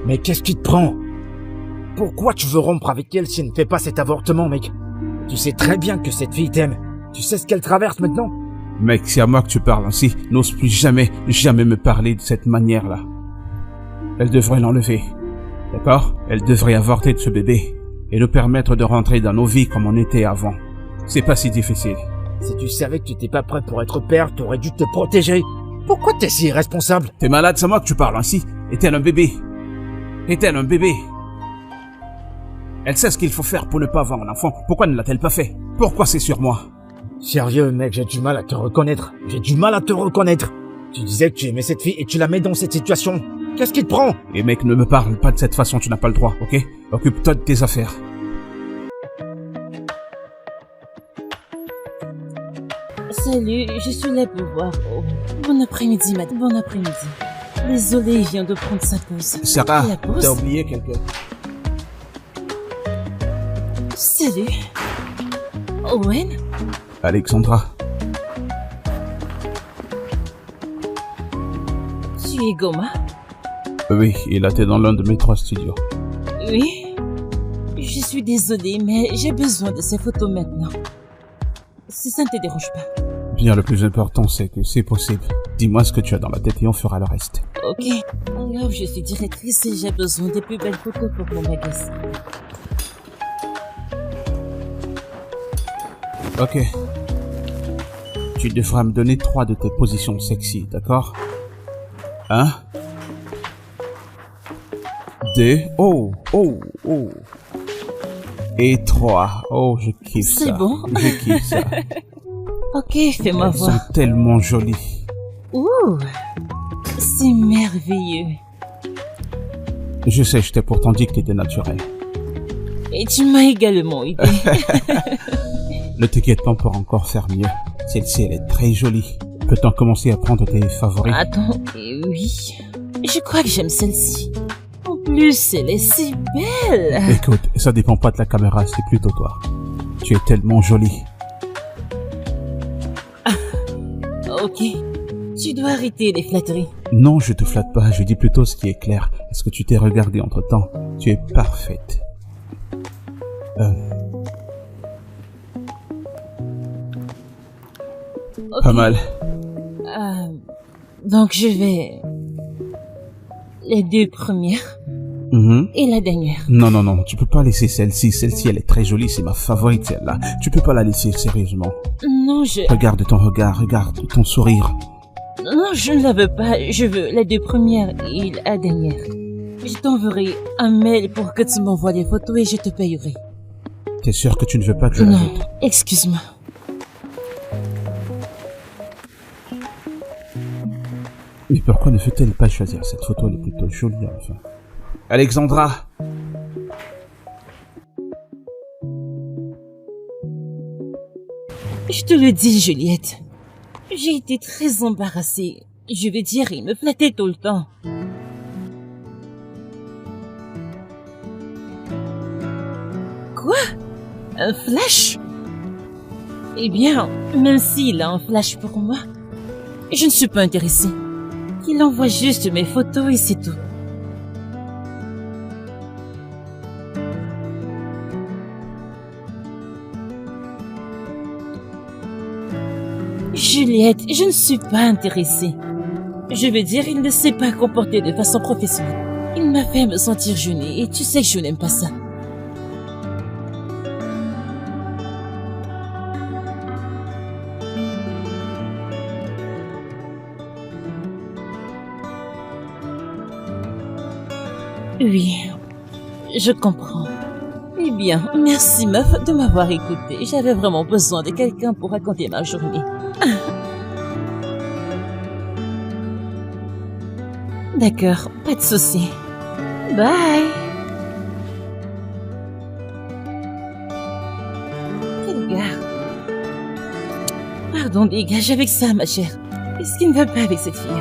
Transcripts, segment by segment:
Mais qu'est-ce qui te prend? Pourquoi tu veux rompre avec elle si elle ne fait pas cet avortement, mec? Tu sais très bien que cette fille t'aime. Tu sais ce qu'elle traverse maintenant? Mec, c'est à moi que tu parles ainsi. N'ose plus jamais me parler de cette manière-là. Elle devrait l'enlever. D'accord? Elle devrait avorter de ce bébé et nous permettre de rentrer dans nos vies comme on était avant. C'est pas si difficile. Si tu savais que tu n'étais pas prêt pour être père, t'aurais dû te protéger. Pourquoi t'es si irresponsable? T'es malade, c'est à moi que tu parles ainsi. Est-elle un bébé? Est-elle un bébé? Elle sait ce qu'il faut faire pour ne pas avoir un enfant. Pourquoi ne l'a-t-elle pas fait? Pourquoi c'est sur moi? Sérieux, mec, j'ai du mal à te reconnaître. J'ai du mal à te reconnaître. Tu disais que tu aimais cette fille et tu la mets dans cette situation. Qu'est-ce qui te prend? Et mec, ne me parle pas de cette façon, tu n'as pas le droit, ok? Occupe-toi de tes affaires. Salut, je suis là pour voir. Oh. Bon après-midi, madame. Bon après-midi. Désolé, il vient de prendre sa pause. Sarah, t'as oublié quelqu'un? Salut. Owen? Alexandra. Tu es Goma? Oui, il était dans l'un de mes 3 studios. Oui. Je suis désolée, mais j'ai besoin de ces photos maintenant. Si ça ne te dérange pas. Bien, le plus important, c'est que c'est possible. Dis-moi ce que tu as dans la tête et on fera le reste. Ok. Alors, je suis directrice et j'ai besoin des plus belles photos pour mon magazine. Ok. Tu devras me donner 3 de tes positions sexy, d'accord? 1, 2, oh. Et 3. Oh, je kiffe ça. C'est bon? Je kiffe ça. Ok, fais-moi Elles voir. sont tellement jolies. Ouh, c'est merveilleux. Je sais, je t'ai pourtant dit que t'étais naturel. Et tu m'as également aidé. Ne t'inquiète pas, on pourra encore faire mieux. Celle-ci, elle est très jolie. Peut-on commencer à prendre tes favoris? Attends, oui. Je crois que j'aime celle-ci. En plus, elle est si belle. Écoute, ça dépend pas de la caméra, c'est plutôt toi. Tu es tellement jolie. Ok. Tu dois arrêter les flatteries. Non, je te flatte pas, je dis plutôt ce qui est clair. Est-ce que tu t'es regardée entre-temps? Tu es parfaite. Ok. Pas mal. Donc je vais... Les 2 premières et la dernière. Non, tu peux pas laisser celle-ci. Celle-ci, elle est très jolie, c'est ma favorite, celle-là. Tu peux pas la laisser, sérieusement. Non, je... Regarde ton regard, regarde ton sourire. Non, je ne la veux pas. Je veux les 2 premières et la dernière. Je t'enverrai un mail pour que tu m'envoies les photos et je te payerai. T'es sûr que tu ne veux pas que je Non, l'ajoute? excuse-moi. Mais pourquoi ne fait-elle pas choisir cette photo? Elle est plutôt jolie, enfin. Alexandra! Je te le dis, Juliette. J'ai été très embarrassée. Je veux dire, il me flattait tout le temps. Quoi? Un flash? Eh bien, même s'il a un flash pour moi, je ne suis pas intéressée. Il envoie juste mes photos et c'est tout. Juliette, je ne suis pas intéressée. Je veux dire, il ne s'est pas comporté de façon professionnelle. Il m'a fait me sentir gênée et tu sais que je n'aime pas ça. Oui, je comprends. Eh bien, merci meuf de m'avoir écouté. J'avais vraiment besoin de quelqu'un pour raconter ma journée. D'accord, pas de souci. Bye. Quel gars. Pardon, dégage avec ça, ma chère. Qu'est-ce qui ne va pas avec cette fille?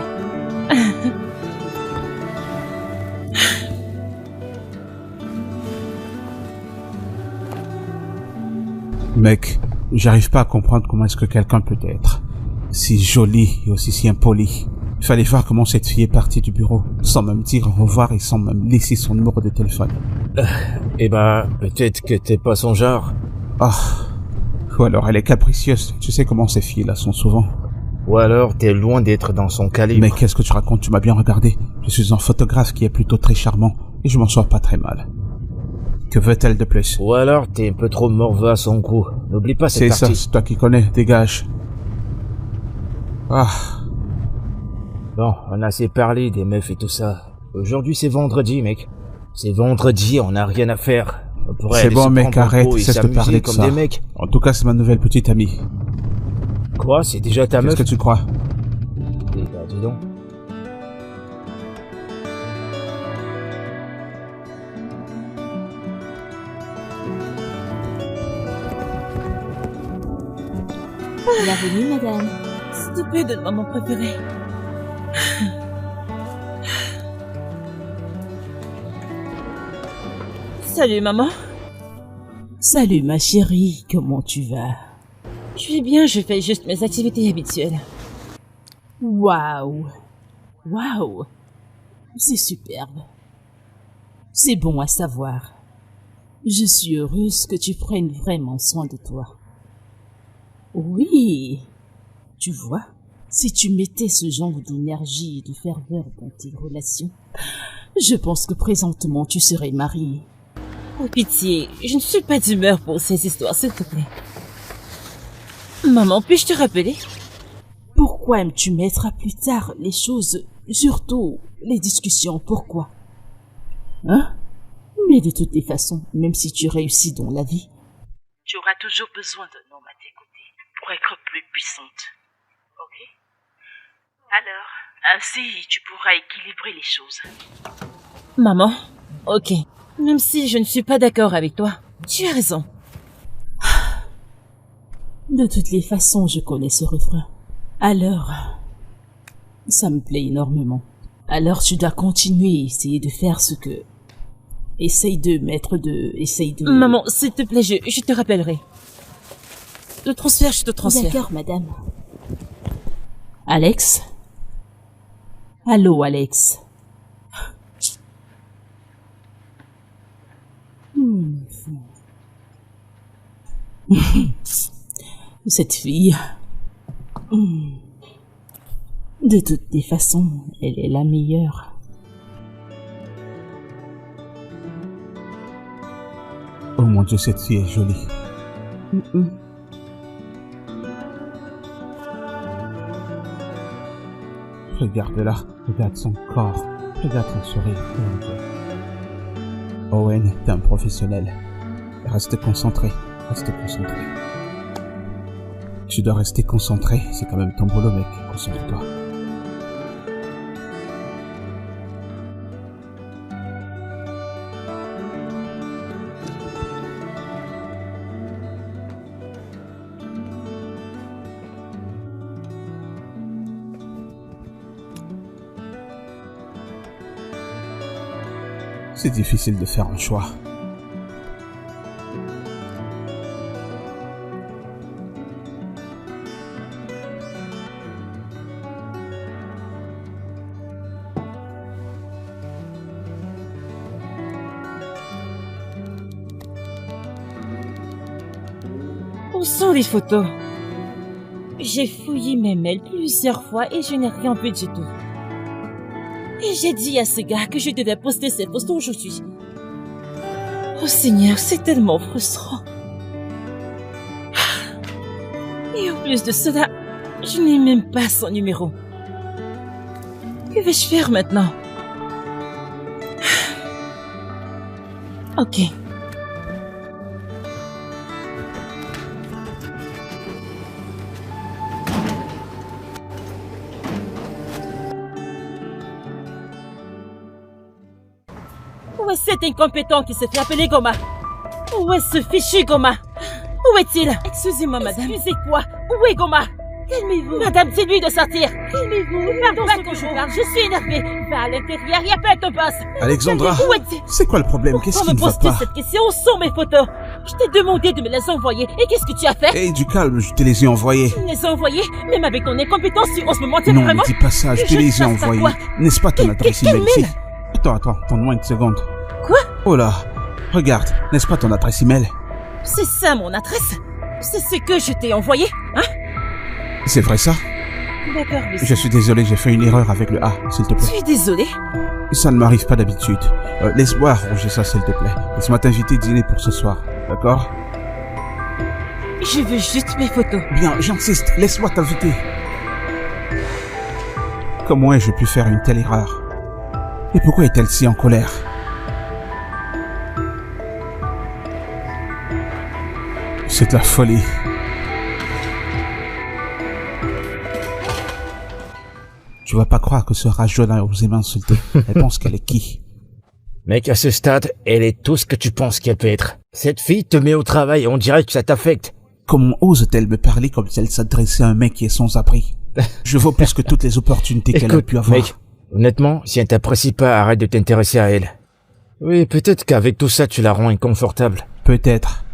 Mec, j'arrive pas à comprendre comment est-ce que quelqu'un peut être si joli et aussi si impoli. Il fallait voir comment cette fille est partie du bureau, sans même dire au revoir et sans même laisser son numéro de téléphone. Eh ben, peut-être que t'es pas son genre. Ah. Ou alors elle est capricieuse. Tu sais comment ces filles-là sont souvent. Ou alors t'es loin d'être dans son calibre. Mais qu'est-ce que tu racontes? Tu m'as bien regardé. Je suis un photographe qui est plutôt très charmant et je m'en sors pas très mal. Que veut-elle de plus? Ou alors t'es un peu trop morveux à son goût. N'oublie pas cette C'est ça, partie. c'est toi qui connais. Dégage. Ah. Bon, on a assez parlé des meufs et tout ça. Aujourd'hui c'est vendredi, mec. C'est vendredi, on n'a rien à faire. On pourrait C'est aller bon, se mec, prendre un arrête, pot et cesse de s'amuser parler de comme ça. des mecs. En tout cas, c'est ma nouvelle petite amie. Quoi? C'est déjà ta meuf? Qu'est-ce que tu crois? Eh ben, dis donc. Bienvenue, madame. S'il te plaît, donne-moi mon préféré. Salut, maman. Salut, ma chérie. Comment tu vas? Je vais bien, je fais juste mes activités habituelles. Waouh. Waouh. C'est superbe. C'est bon à savoir. Je suis heureuse que tu prennes vraiment soin de toi. Oui. Tu vois, si tu mettais ce genre d'énergie et de ferveur dans tes relations, je pense que présentement tu serais mariée. Oh, pitié, je ne suis pas d'humeur pour ces histoires, s'il te plaît. Maman, puis-je te rappeler? Pourquoi aimes-tu mettre à plus tard les choses, surtout les discussions, pourquoi? Hein? Mais de toutes les façons, même si tu réussis dans la vie, tu auras toujours besoin d'un homme à tes côtés pour être plus puissante. Ok? Alors, ainsi tu pourras équilibrer les choses. Maman, ok. Même si je ne suis pas d'accord avec toi, tu as raison. De toutes les façons, je connais ce refrain. Alors, ça me plaît énormément. Alors tu dois continuer à essayer de faire ce que... Essaye de... Maman, s'il te plaît, je te rappellerai. Le transfert, je te transfère. D'accord, madame. Alex? Allô, Alex? Cette fille... De toutes les façons, elle est la meilleure. Oh mon Dieu, cette fille est jolie. Regarde-la, regarde son corps, regarde son sourire. Oh mon Dieu. Owen, t'es un professionnel. Reste concentré, reste concentré. Tu dois rester concentré, c'est quand même ton boulot, mec. Concentre-toi. C'est difficile de faire un choix. Où sont les photos? J'ai fouillé mes mails plusieurs fois et je n'ai rien vu du tout. Et j'ai dit à ce gars que je devais poster ces photos aujourd'hui. Oh Seigneur, c'est tellement frustrant. Et en plus de cela, je n'ai même pas son numéro. Que vais-je faire maintenant? Ok. Où est cet incompétent qui se fait appeler Goma? Où est ce fichu Goma? Où est-il? Excusez-moi, madame. Excusez-quoi? Où est Goma? Calmez-vous. Madame, dis-lui de sortir. Calmez-vous. Pardon, ce que je parle. Je suis énervée. Va à l'intérieur et appelle ton boss. Alexandra, Où est-il? c'est quoi le problème? Qu'est-ce Pourquoi qui me ne va poses-tu pas? cette question? Où sont mes photos? Je t'ai demandé de me les envoyer. Et qu'est-ce que tu as fait? Hé, du calme, je te les ai envoyés. Tu me les as envoyés? Même avec ton incompétence, tu oses me mentir Non, vraiment? ne dis pas ça, je te les ai envoyés. N'est-ce pas ton adresse quel email ici? Attends, donne-moi une seconde. Quoi? Oh là, regarde, n'est-ce pas ton adresse email? C'est ça mon adresse? C'est ce que je t'ai envoyé, hein? C'est vrai ça? D'accord, monsieur. Je suis désolé, j'ai fait une erreur avec le A, s'il te Je plaît. suis désolée. Ça ne m'arrive pas d'habitude. Laisse-moi arranger ça, s'il te plaît. Laisse-moi t'inviter dîner pour ce soir, d'accord? Je veux juste mes photos. Bien, j'insiste, laisse-moi t'inviter. Comment ai-je pu faire une telle erreur? Et pourquoi est-elle si en colère? C'est de la folie. Tu vas pas croire que ce rageux-là a osé m'insulter. Elle pense qu'elle est qui? Mec, à ce stade, elle est tout ce que tu penses qu'elle peut être. Cette fille te met au travail, on dirait que ça t'affecte. Comment ose-t-elle me parler comme si elle s'adressait à un mec qui est sans abri? Je vaux plus que toutes les opportunités qu'elle a Écoute, pu avoir. mec, honnêtement, si elle t'apprécie pas, arrête de t'intéresser à elle. Oui, peut-être qu'avec tout ça, tu la rends inconfortable. Peut-être.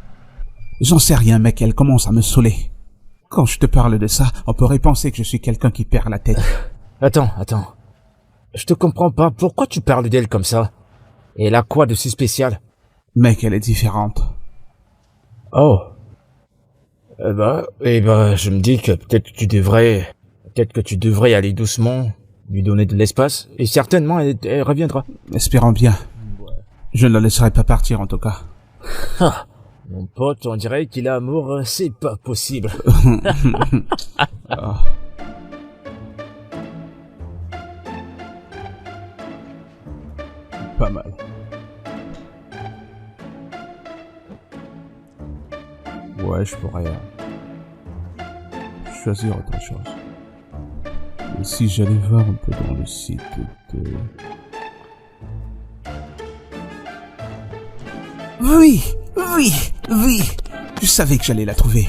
J'en sais rien, mec, elle commence à me saouler. Quand je te parle de ça, on pourrait penser que je suis quelqu'un qui perd la tête. Attends. Je te comprends pas, pourquoi tu parles d'elle comme ça? Et elle a quoi de si spécial? Mec, elle est différente. Oh. Je me dis que peut-être que tu devrais aller doucement, lui donner de l'espace, et certainement elle reviendra. Espérons bien. Je ne la laisserai pas partir en tout cas. Ah, mon pote, on dirait qu'il a amour, c'est pas possible. Oh. Pas mal. Ouais, je pourrais choisir autre chose. Et si j'allais voir un peu dans le site de... Oui. Je savais que j'allais la trouver.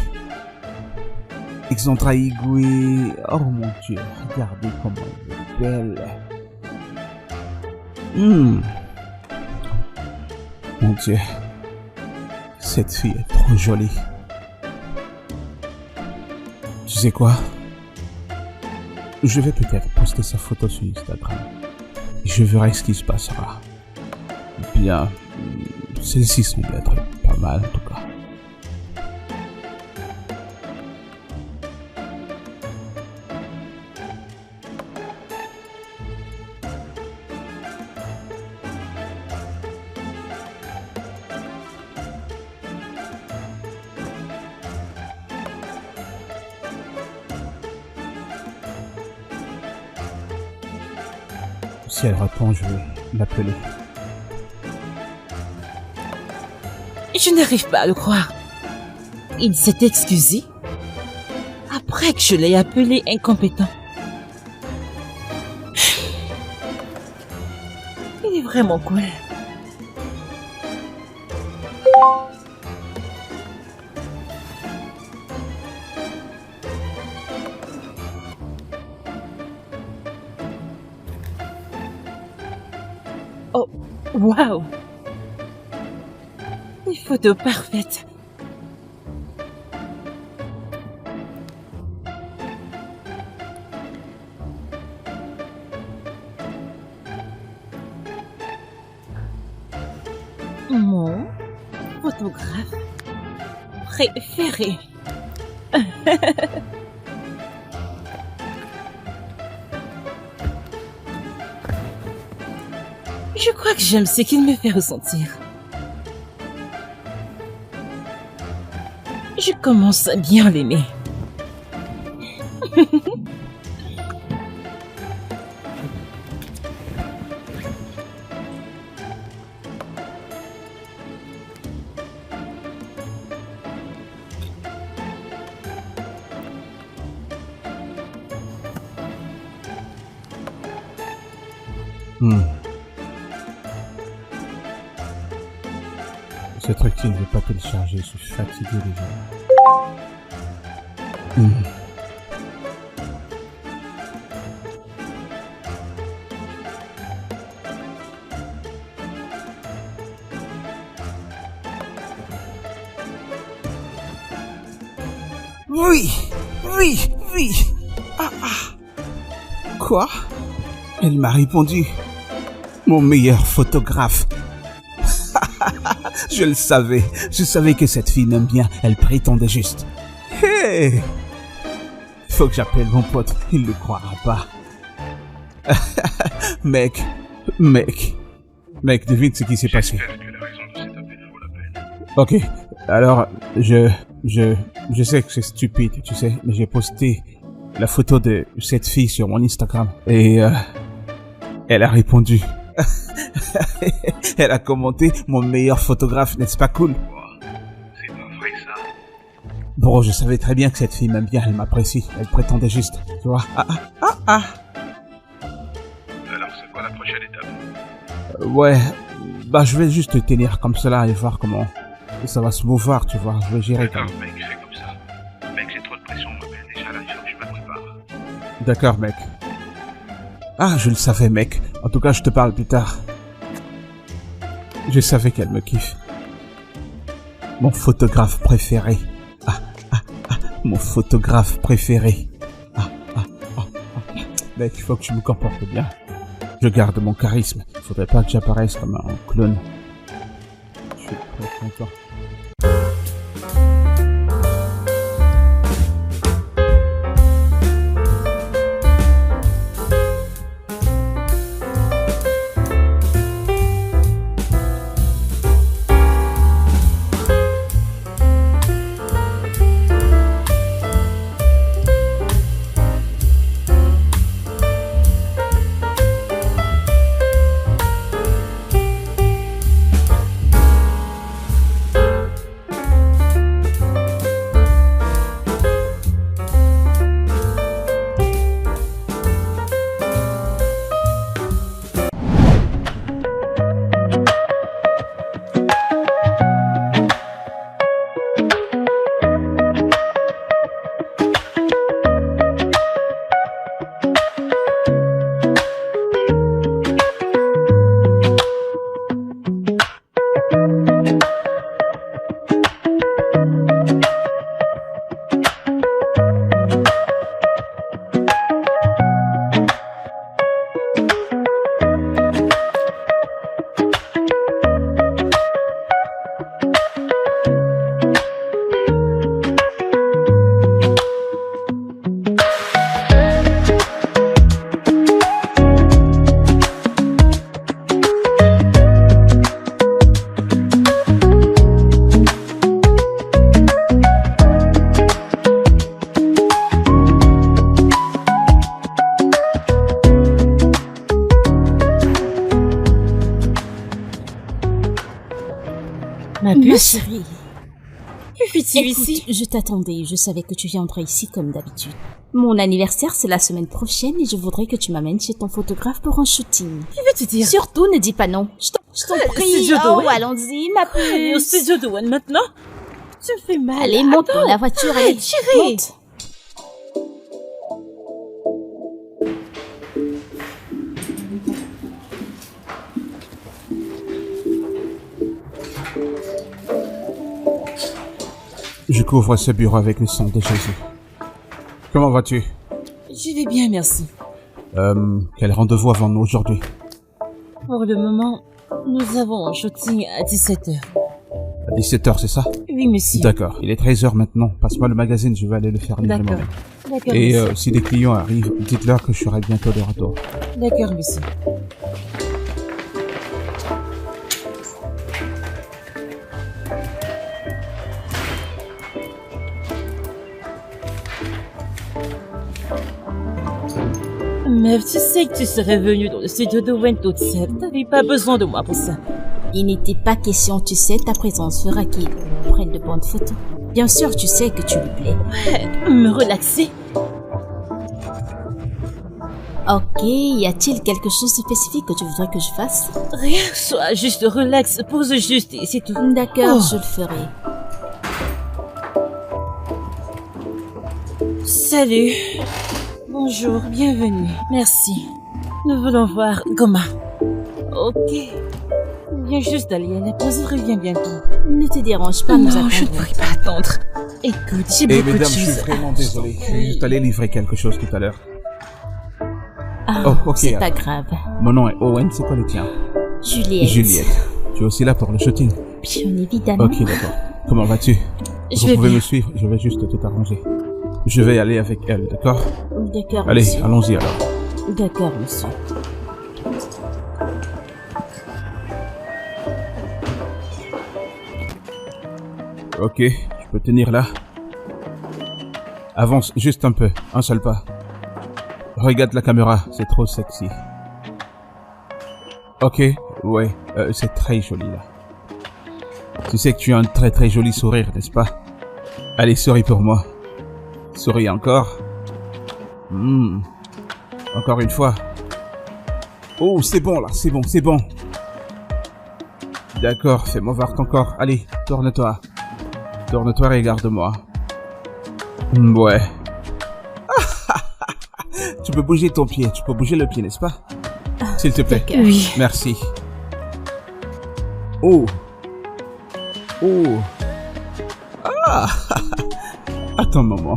Alexandra Higué. Oh mon Dieu, regardez comment elle est belle. Mon Dieu, cette fille est trop jolie. Tu sais quoi? Je vais peut-être poster sa photo sur Instagram. Je verrai ce qui se passera. Bien, celle-ci semble être pas mal en tout cas. Si elle répond, je vais l'appeler. Je n'arrive pas à le croire. Il s'est excusé après que je l'ai appelé incompétent. Il est vraiment cool. Oh, waouh! Des photos parfaites. Mon photographe préféré. Je crois que j'aime ce qu'il me fait ressentir. Je commence à bien l'aimer. Ce truc qui ne veut pas télécharger, je suis fatigué déjà. Oui, oui, oui. Ah. Quoi? Elle m'a répondu. Mon meilleur photographe. Je le savais. Je savais que cette fille m'aime bien. Elle prétendait juste. Hey! Faut que j'appelle mon pote. Il ne croira pas. Mec, devine ce qui s'est passé. J'espère que la raison de cet appel vaut la peine. Ok, alors, je sais que c'est stupide, tu sais, mais j'ai posté la photo de cette fille sur mon Instagram et elle a répondu. Elle a commenté mon meilleur photographe, n'est-ce pas cool? C'est pas vrai ça. Bro, je savais très bien que cette fille m'aime bien, elle m'apprécie, elle prétendait juste, tu vois. Alors c'est quoi la prochaine étape? Ouais, bah je vais juste te tenir comme cela et voir comment ça va se mouvoir, tu vois, je vais gérer quand D'accord même. mec, fais comme ça. Mec, j'ai trop de pression, on m'appelle déjà là, il faut que je me prépare. D'accord, mec. Ah, je le savais, mec. En tout cas, je te parle plus tard. Je savais qu'elle me kiffe. Mon photographe préféré. Mon photographe préféré. Mec, il faut que tu me comportes bien. Je garde mon charisme. Il faudrait pas que j'apparaisse comme un clone. Je suis très content. Ma Ma puce, chérie, que fais-tu écoute, ici? je t'attendais, je savais que tu viendrais ici comme d'habitude. Mon anniversaire, c'est la semaine prochaine et je voudrais que tu m'amènes chez ton photographe pour un shooting. Que veux-tu dire? Surtout, ne dis pas non. Je t'en prie. studio de Oh, Wayne. allons-y, ma Allez au puce. studio de One maintenant. Tu me fais mal. Allez, monte Attends. dans la voiture, allez, Arrête, chérie. monte. Je couvre ce bureau avec le sang de Jésus. Comment vas-tu? Je vais bien, merci. Quel rendez-vous avons-nous aujourd'hui? Pour le moment, nous avons un shooting à 17h. À 17h, c'est ça? Oui, monsieur. D'accord. Il est 13h maintenant. Passe-moi le magazine, je vais aller le faire livrer D'accord. moi-même. D'accord, Et monsieur. si des clients arrivent, dites-leur que je serai bientôt de retour. D'accord, monsieur. Meuf, tu sais que tu serais venue dans le studio de Wayne toute seule. T'avais pas besoin de moi pour ça. Il n'était pas question, tu sais, ta présence fera qu'il prenne de bonnes photos. Bien sûr, tu sais que tu lui plais. Me relaxer. Ok, y a-t-il quelque chose de spécifique que tu voudrais que je fasse? Rien, sois juste relax, pose juste et c'est tout. D'accord, Oh. je le ferai. Salut. Bonjour, bienvenue. Merci. Nous voulons voir Goma. Ok. Viens juste d'aller à la pause, reviens bientôt. Ne te dérange pas, nous Non, je ne attendrons. pourrai pas attendre. Écoute, j'ai Et beaucoup de mesdames, je suis choses. vraiment désolé. Je suis juste allé livrer quelque chose tout à l'heure. Ah, Oh, ok, c'est alors. pas grave. Mon nom est Owen, c'est quoi le tien? Juliette. Juliette. Tu es aussi là pour le shooting? Bien évidemment. Ok, d'accord. Comment vas-tu? Je Vous vais pouvez bien. me suivre, je vais juste tout arranger. Je vais aller avec elle, d'accord? D'accord, Allez, monsieur. allons-y alors. D'accord, monsieur. Ok, je peux tenir là. Avance juste un peu, un seul pas. Regarde la caméra, c'est trop sexy. Ok, ouais, c'est très joli là. Tu sais que tu as un très très joli sourire, n'est-ce pas? Allez, souris pour moi. Souris encore. Encore une fois. Oh, c'est bon là, c'est bon, c'est bon. D'accord, fais-moi voir ton corps. Allez, tourne-toi. Tourne-toi, regarde-moi. Ouais. Tu peux bouger ton pied, tu peux bouger le pied, n'est-ce pas? S'il te plaît. D'accord. Oui. Merci. Oh. Oh. Ah. Attends un moment.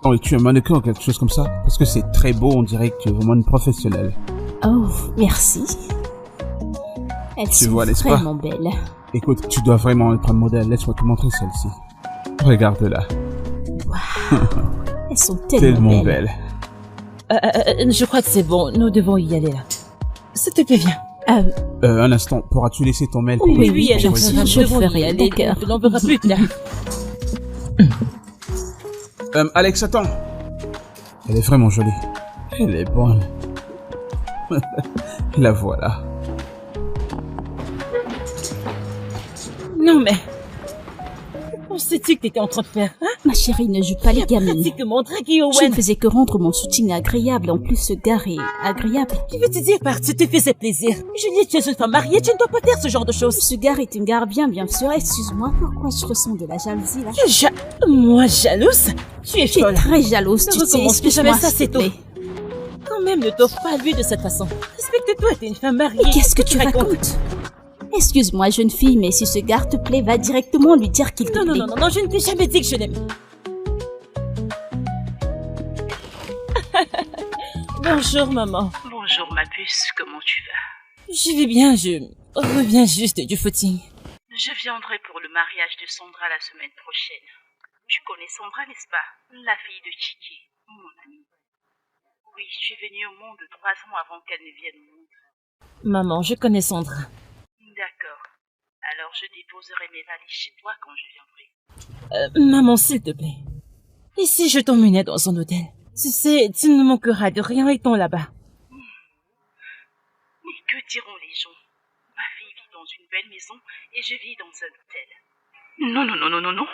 Oh, et tu es mannequin ou quelque chose comme ça? Parce que c'est très beau, on dirait que tu es vraiment une professionnelle. Oh, merci. Elles Tu sont vois, n'est-ce pas? vraiment belles. Écoute, tu dois vraiment être un modèle. Laisse-moi te montrer celle-ci. Regarde-la. Elles sont Tellement belle. Je crois que c'est bon, nous devons y aller là. S'il te plaît, viens. Un instant, pourras-tu laisser ton mail? Oui, Oui, bien elle sûr, nous je devons y ferai, aller. d'accord. On n'en verra plus tard. Alex, attends. Elle est vraiment jolie. Elle est bonne. La voilà. Non mais... Pensais-tu que t'étais en train de faire, hein? Ma chérie ne joue pas les gamines. Pratiquement draguer Je Owen. ne faisais que rendre mon soutien agréable. En plus, ce gars est agréable. Que veux-tu dire par tu te faisais plaisir? Juliette, tu es une femme mariée, tu ne dois pas faire ce genre de choses. Ce gars est un gars bien sûr. Excuse-moi, pourquoi je ressens de la jalousie là? Moi, jalouse? Tu es Je suis folle. très jalouse, Ne tu sais. recommence plus Excuse-moi, jamais ça, s'il c'est te tout. plaît. Quand même, ne t'offre pas à lui de cette façon. Respecte-toi, t'es une femme mariée. Mais qu'est-ce que tu racontes? Excuse-moi, jeune fille, mais si ce gars te plaît, va directement lui dire qu'il te Non, plaît. non, je ne t'ai jamais dit que je l'aime. Bonjour, maman. Bonjour ma puce, comment tu vas? Je vais bien, je reviens juste du footing. Je viendrai pour le mariage de Sandra la semaine prochaine. Tu connais Sandra, n'est-ce pas? La fille de Chicky, mon amie. Oui, je suis venue au monde 3 ans avant qu'elle ne vienne au monde. Maman, je connais Sandra. D'accord. Alors je déposerai mes valises chez toi quand je viendrai. Maman, s'il te plaît. Et si je t'emmenais dans un hôtel? Tu sais, tu ne manqueras de rien étant là-bas. Mais que diront les gens? Ma fille vit dans une belle maison et je vis dans un hôtel. Non, non, non, non, non, non.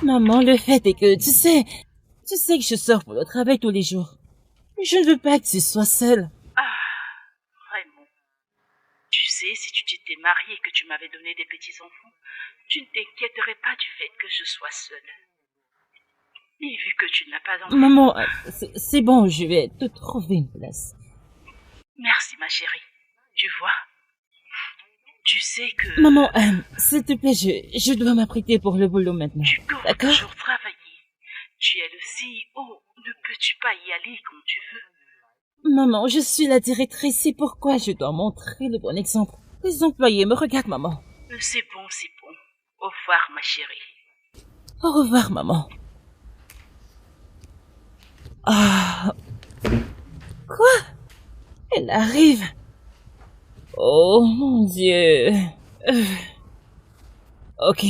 Maman, le fait est que, tu sais que je sors pour le travail tous les jours. Je ne veux pas que tu sois seule. Ah, vraiment. Tu sais, si tu t'étais mariée et que tu m'avais donné des petits-enfants, tu ne t'inquiéterais pas du fait que je sois seule. Et vu que tu n'as pas d'enfant... Maman, c'est bon, je vais te trouver une place. Merci, ma chérie. Tu vois, tu sais que... Maman, s'il te plaît, je dois m'apprêter pour le boulot maintenant. Tu cours D'accord? toujours travailler. Tu es le CEO. Ne peux-tu pas y aller quand tu veux? Maman, je suis la directrice, c'est pourquoi je dois montrer le bon exemple. Les employés me regardent, maman. C'est bon, c'est bon. Au revoir, ma chérie. Au revoir, maman. Ah. Quoi? Elle arrive. Oh, mon Dieu. Ok.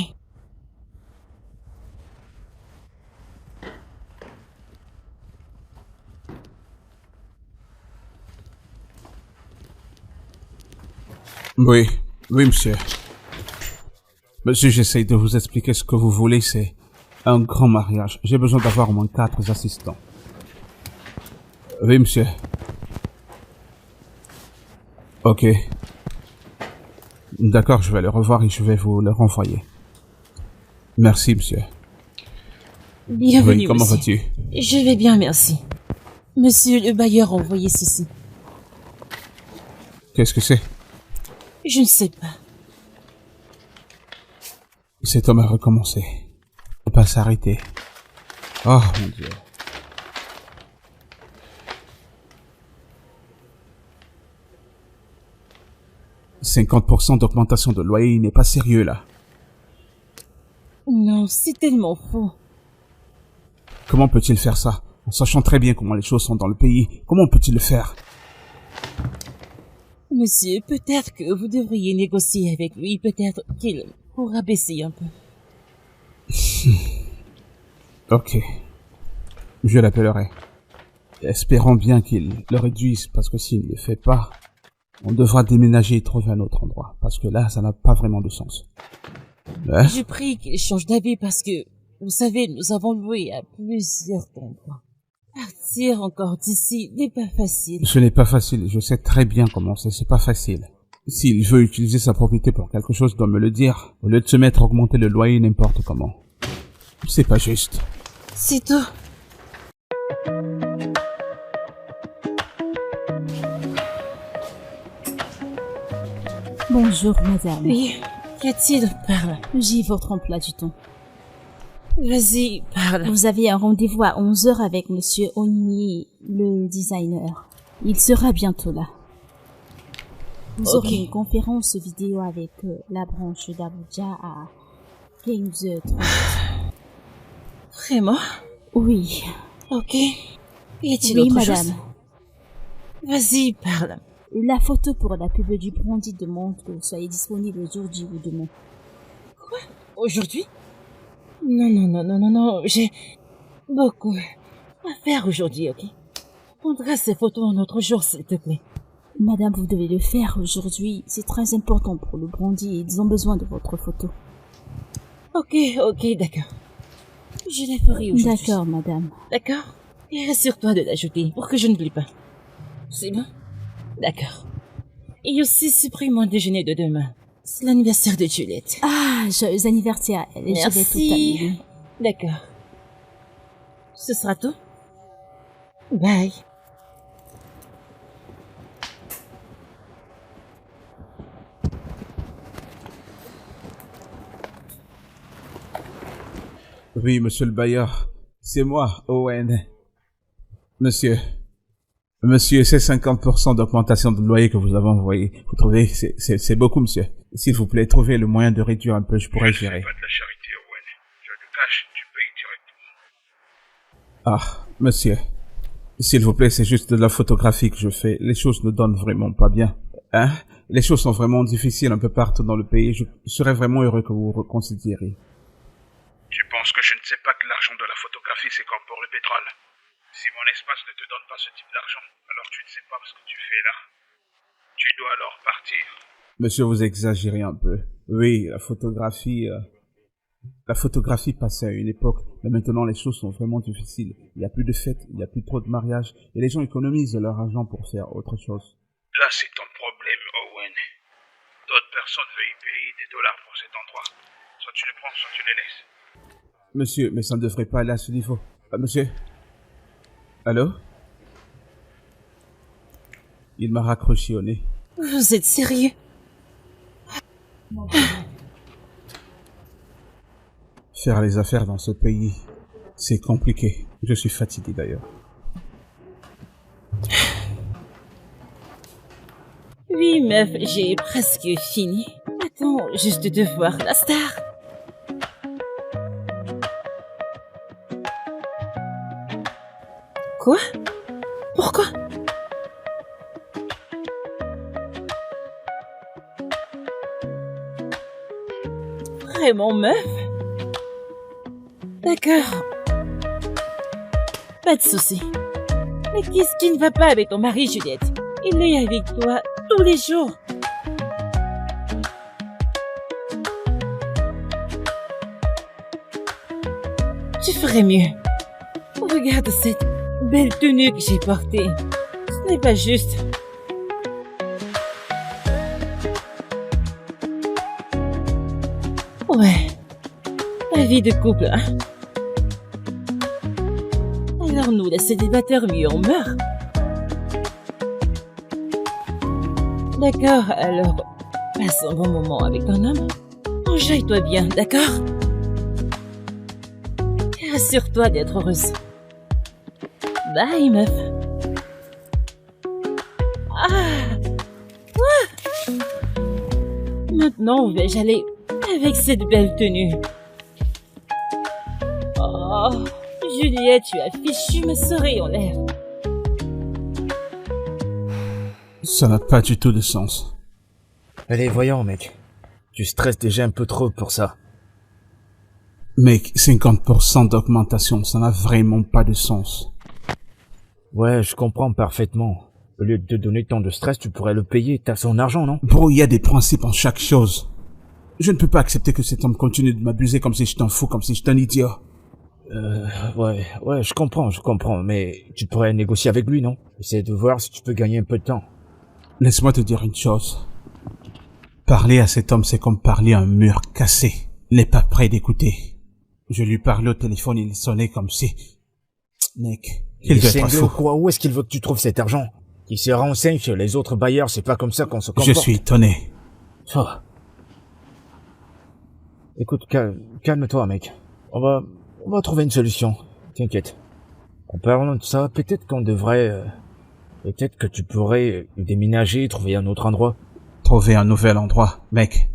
Oui, monsieur. Monsieur, j'essaye de vous expliquer ce que vous voulez, c'est un grand mariage. J'ai besoin d'avoir au moins 4 assistants. Oui, monsieur. Ok. D'accord, je vais le revoir et je vais vous le renvoyer. Merci, monsieur. Bienvenue, Oui, comment monsieur. vas-tu? Je vais bien, merci. Monsieur le bailleur a envoyé ceci. Qu'est-ce que c'est? Je ne sais pas. Cet homme a recommencé. ne pas s'arrêter. Oh mon Dieu. « 50% d'augmentation de loyer, il n'est pas sérieux là. » Non, c'est tellement faux. Comment peut-il faire ça? En sachant très bien comment les choses sont dans le pays, comment peut-il le faire? Monsieur, peut-être que vous devriez négocier avec lui. Peut-être qu'il pourra baisser un peu. Ok. Je l'appellerai. Espérons bien qu'il le réduise, parce que s'il ne le fait pas, on devra déménager et trouver un autre endroit, parce que là, ça n'a pas vraiment de sens. Hein? Je prie qu'il change d'avis parce que, vous savez, nous avons loué à plusieurs endroits. Partir encore d'ici n'est pas facile. Ce n'est pas facile, je sais très bien comment c'est pas facile. S'il veut utiliser sa propriété pour quelque chose, il doit me le dire, au lieu de se mettre à augmenter le loyer n'importe comment. C'est pas juste. C'est tout. Bonjour, madame. Oui, qu'y a-t-il? Parle. J'ai votre emploi du temps. Vas-y, parle. Vous avez un rendez-vous à 11h avec monsieur Oni, le designer. Il sera bientôt là. Vous Ok. aurez une conférence vidéo avec la branche d'Abuja à 15h30. Vraiment? Oui. Ok. Y a-t-il Oui, autre madame. chose? Vas-y, parle. La photo pour la pub du brandy demande que vous soyez disponible aujourd'hui ou demain. Aujourd'hui? Non, j'ai beaucoup à faire aujourd'hui, ok? On prendra ces photos un autre jour, s'il te plaît. Madame, vous devez le faire aujourd'hui. C'est très important pour le brandy et ils ont besoin de votre photo. Ok, d'accord. Je les ferai aujourd'hui. D'accord, madame. D'accord? Et rassure-toi de l'ajouter pour que je n'oublie pas. C'est bon? D'accord. Et aussi supprime mon déjeuner de demain. C'est l'anniversaire de Juliette. Ah, joyeux anniversaire. Je vais tout Merci. annuler. D'accord. Ce sera tout? Bye. Oui, monsieur le bailleur, c'est moi, Owen. Monsieur, c'est 50% d'augmentation de loyer que vous avez envoyé. Vous trouvez, c'est beaucoup, monsieur. S'il vous plaît, trouvez le moyen de réduire un peu, je pourrais gérer. Pas de la charité, Owen. Tu as du cash, tu payes directement. Ah, monsieur, s'il vous plaît, c'est juste de la photographie que je fais. Les choses ne donnent vraiment pas bien. Hein? Les choses sont vraiment difficiles un peu partout dans le pays. Je serais vraiment heureux que vous reconsidériez. Tu penses que je ne sais pas que l'argent de la photographie, c'est comme pour le pétrole. Si mon espace ne te donne pas ce type d'argent, alors tu ne sais pas ce que tu fais là. Tu dois alors partir. Monsieur, vous exagérez un peu. Oui, la photographie passait à une époque, mais maintenant les choses sont vraiment difficiles. Il n'y a plus de fêtes, il n'y a plus trop de mariages, et les gens économisent leur argent pour faire autre chose. Là, c'est ton problème, Owen. D'autres personnes veulent y payer des dollars pour cet endroit. Soit tu les prends, soit tu les laisses. Monsieur, mais ça ne devrait pas aller à ce niveau. Monsieur? Allô? Il m'a raccroché au nez. Vous êtes sérieux? Faire les affaires dans ce pays, c'est compliqué. Je suis fatigué d'ailleurs. Oui, meuf, j'ai presque fini. Attends juste de voir la star. Quoi? Pourquoi? Vraiment, meuf? D'accord. Pas de souci. Mais qu'est-ce qui ne va pas avec ton mari, Juliette? Il est avec toi tous les jours. Tu ferais mieux. Regarde cette belle tenue que j'ai portée. Ce n'est pas juste. Ouais. La vie de couple, hein? Alors nous, les célibataires, mieux on meurt. D'accord, alors passe un bon moment avec ton homme. Enjaille-toi bien, d'accord? Assure-toi d'être heureuse. Bye, meuf. Ah! Quoi? Maintenant, où vais-je aller avec cette belle tenue? Oh, Juliette, tu as fichu ma soirée en l'air. Ça n'a pas du tout de sens. Allez, voyons, mec. Tu stresses déjà un peu trop pour ça. Mec, 50% d'augmentation, ça n'a vraiment pas de sens. Ouais, je comprends parfaitement. Au lieu de te donner tant de stress, tu pourrais le payer. T'as son argent, non? Bro, il y a des principes en chaque chose. Je ne peux pas accepter que cet homme continue de m'abuser comme si j'étais un fou, comme si j'étais un idiot. Ouais, je comprends, mais tu pourrais négocier avec lui, non? Essaye de voir si tu peux gagner un peu de temps. Laisse-moi te dire une chose. Parler à cet homme, c'est comme parler à un mur cassé. Il n'est pas prêt d'écouter. Je lui parlais au téléphone, il sonnait comme si... Mec, il doit être fou. Quoi? Où est-ce qu'il veut que tu trouves cet argent? Qu'il se renseigne sur les autres bailleurs, c'est pas comme ça qu'on se comporte. Je suis étonné. Oh. Écoute, calme-toi, mec. On va trouver une solution. T'inquiète. En parlant de ça, peut-être qu'on devrait... peut-être que tu pourrais déménager et trouver un autre endroit. Trouver un nouvel endroit, mec.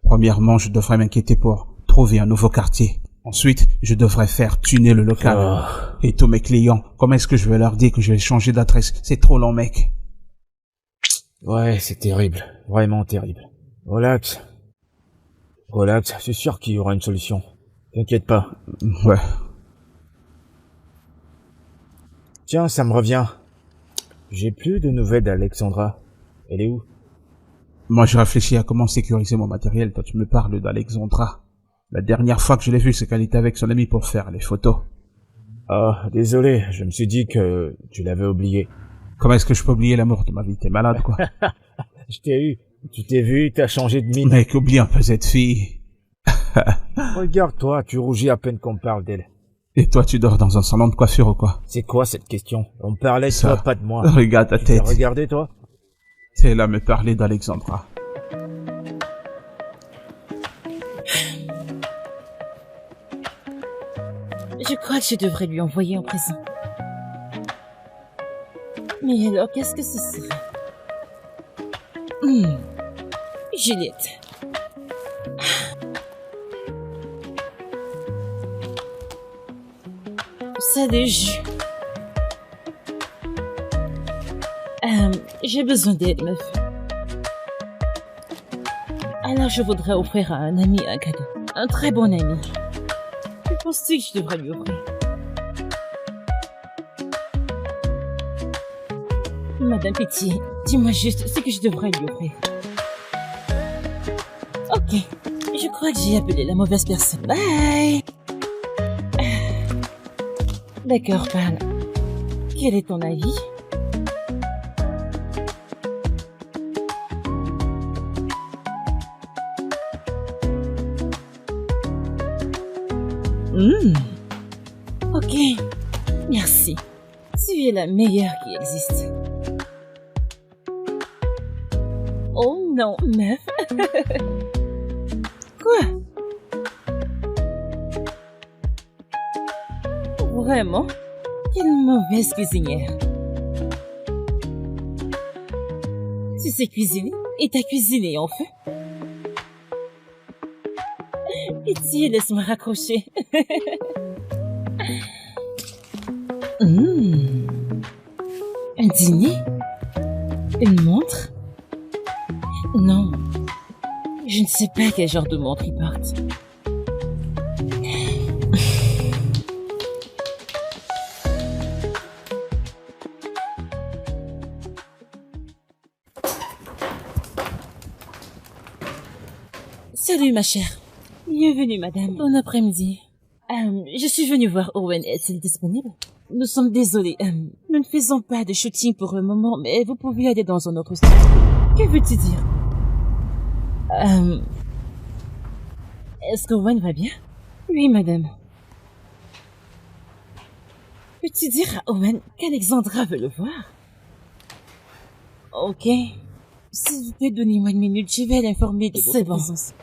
Premièrement, je devrais m'inquiéter pour trouver un nouveau quartier. Ensuite, je devrais faire tuner le local. Oh. Et tous mes clients, comment est-ce que je vais leur dire que je vais changer d'adresse? C'est trop long, mec. Ouais, c'est terrible. Vraiment terrible. Relax, c'est sûr qu'il y aura une solution. T'inquiète pas. Ouais. Tiens, ça me revient. J'ai plus de nouvelles d'Alexandra. Elle est où? Moi, je réfléchis à comment sécuriser mon matériel. Toi, tu me parles d'Alexandra. La dernière fois que je l'ai vue, c'est qu'elle était avec son ami pour faire les photos. Ah, désolé, je me suis dit que tu l'avais oublié. Comment est-ce que je peux oublier l'amour de ma vie? T'es malade, quoi. Je t'ai eu. Tu t'es vu, t'as changé de mine. Mec, oublie un peu cette fille. Regarde-toi, tu rougis à peine qu'on parle d'elle. Et toi, tu dors dans un salon de coiffure ou quoi? C'est quoi cette question? On parlait de Ça. toi, pas de moi. Regarde ta Tu t'es tête. regardé, toi? T'es là à me parler d'Alexandra. Je crois que je devrais lui envoyer en prison. Mais alors, qu'est-ce que ce serait? Juliette. Salut, Ju. J'ai besoin d'aide, meuf. Alors, je voudrais offrir à un ami un cadeau. Un très bon ami. Que penses-tu que je devrais lui offrir? Madame Pitié, dis-moi juste ce que je devrais lui offrir. Ok, je crois que j'ai appelé la mauvaise personne. Bye! D'accord, parle. Quel est ton avis? Ok, merci. Tu es la meilleure qui existe. Oh non, meuf. Quoi? Vraiment? Quelle mauvaise cuisinière. Tu sais cuisiner et t'as cuisiné en feu. Pitié, laisse-moi raccrocher. Un dîner? Une montre? Non, je ne sais pas quel genre de montre il porte. Salut ma chère. Bienvenue madame. Bon après-midi. Je suis venue voir Owen. Est-il disponible? Nous sommes désolés. Nous ne faisons pas de shooting pour le moment, mais vous pouvez aller dans un autre studio. Que veux-tu dire? Est-ce que Owen va bien? Oui, madame. Peux-tu dire à Owen qu'Alexandra veut le voir? Ok. S'il vous plaît, donnez-moi une minute, je vais l'informer de votre présence.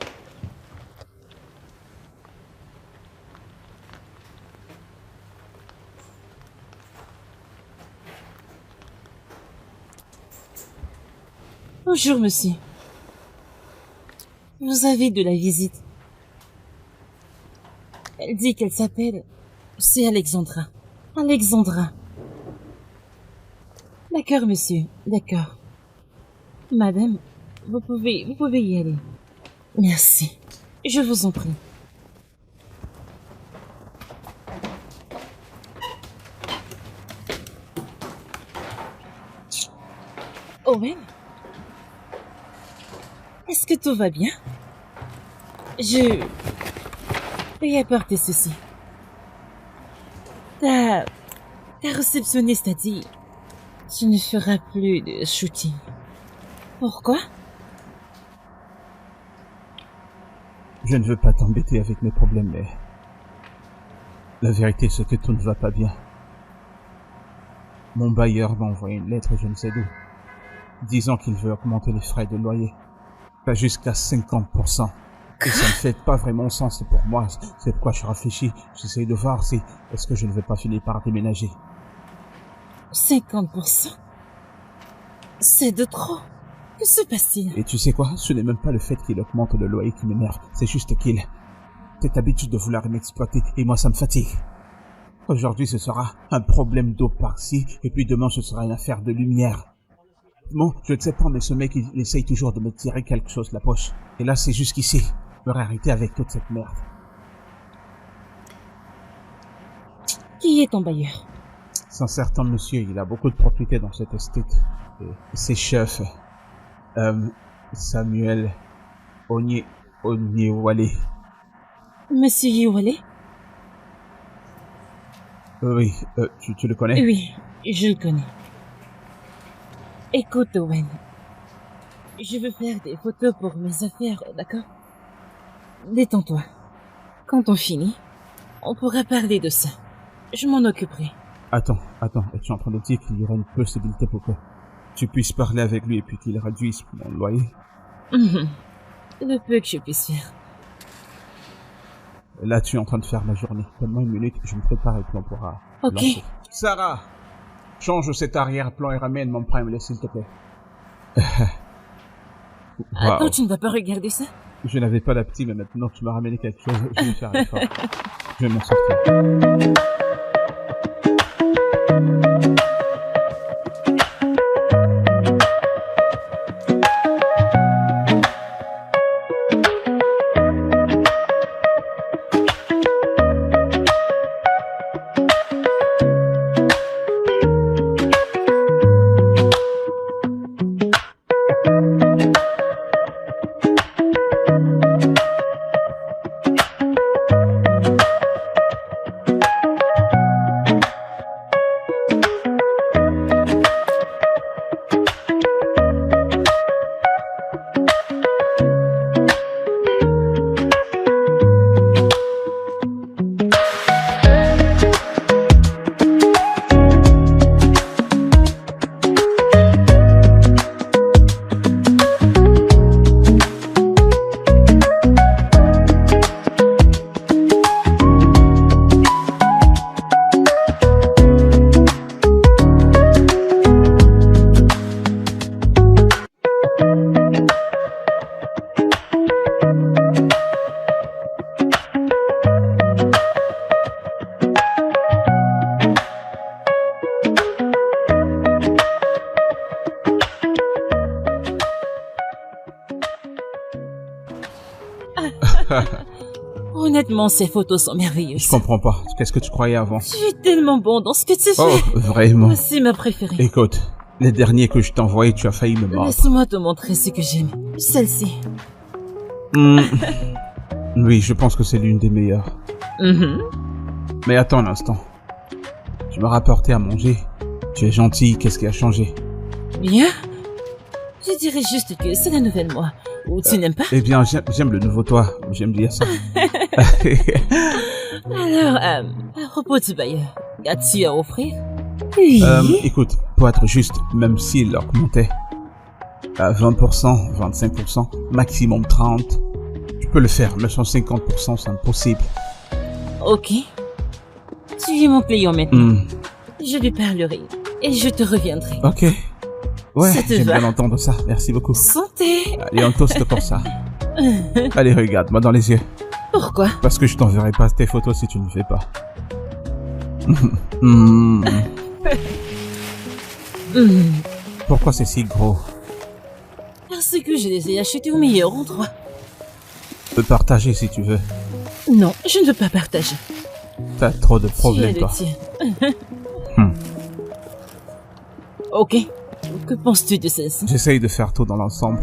Bonjour, monsieur. Vous avez de la visite. Elle dit qu'elle s'appelle... C'est Alexandra. Alexandra. D'accord, monsieur. D'accord. Madame, vous pouvez y aller. Merci. Je vous en prie. Owen? Est-ce que tout va bien? Je vais apporter ceci. Ta réceptionniste a dit... Tu ne feras plus de shooting. Pourquoi? Je ne veux pas t'embêter avec mes problèmes, mais... La vérité, c'est que tout ne va pas bien. Mon bailleur m'a envoyé une lettre je ne sais d'où, disant qu'il veut augmenter les frais de loyer. Pas jusqu'à 50%. Et ça ne fait pas vraiment sens pour moi. C'est pourquoi je réfléchis. J'essaie de voir si... Est-ce que je ne vais pas finir par déménager? 50%? C'est de trop. Que se passe-t-il? Et tu sais quoi? Ce n'est même pas le fait qu'il augmente le loyer qui m'énerve. C'est juste qu'il... Cette habitude de vouloir m'exploiter, et moi ça me fatigue. Aujourd'hui ce sera un problème d'eau par-ci, et puis demain ce sera une affaire de lumière. Bon, je ne sais pas, mais ce mec il essaye toujours de me tirer quelque chose de la poche. Et là c'est jusqu'ici. Je vais arrêter avec toute cette merde. Qui est ton bailleur? C'est un certain monsieur, il a beaucoup de propriétés dans cette estate. Et ses chefs, Samuel Onyewale. Monsieur Yewale? Oui, tu le connais? Oui, je le connais. Écoute, Owen. Je veux faire des photos pour mes affaires, d'accord? Détends-toi. Quand on finit, on pourra parler de ça. Je m'en occuperai. Attends, es-tu en train de dire qu'il y aura une possibilité pour que tu puisses parler avec lui et puis qu'il réduise mon loyer? Le peu que je puisse faire. Là, tu es en train de faire ma journée. Donne-moi une minute, je me prépare et puis on pourra... Ok. lancer. Sarah, change cet arrière-plan et ramène mon prime, s'il te plaît. Attends, Wow. tu ne vas pas regarder ça? Je n'avais pas d'appétit, mais maintenant que tu m'as ramené quelque chose, je vais faire l'effort. Je vais m'en sortir. Honnêtement, ces photos sont merveilleuses. Je comprends pas. Qu'est-ce que tu croyais avant? Tu es tellement bon dans ce que tu fais. Oh, vraiment? C'est ma préférée. Écoute, les derniers que je t'ai envoyés, tu as failli me mordre. Laisse-moi te montrer ce que j'aime. Celle-ci. Oui, je pense que c'est l'une des meilleures. Mais attends un instant. Tu m'as rapporté à manger. Tu es gentil, qu'est-ce qui a changé? Bien. Je dirais juste que c'est la nouvelle moi. Ou tu n'aimes pas? Eh bien, j'aime le nouveau toi. J'aime dire ça. Alors, à propos du bailleur, as-tu à offrir? Oui. Écoute, pour être juste, même s'il augmentait à 20%, 25%, maximum 30%, tu peux le faire, mais 150%, c'est impossible. Ok. Tu es mon client maintenant. Je lui parlerai et je te reviendrai. Ok. Ouais, Ça te j'aime va? bien entendre ça. Merci beaucoup. Santé. Allez, on toast pour ça. Allez, regarde-moi dans les yeux. Pourquoi? Parce que je t'enverrai pas tes photos si tu ne le fais pas. Hmm. Pourquoi c'est si gros? Parce que je les ai achetés au meilleur endroit. Peux partager si tu veux. Non, je ne veux pas partager. T'as trop de Tu es problèmes, le toi. tien. Ok. Que penses-tu de celle-ci? J'essaye de faire tout dans l'ensemble.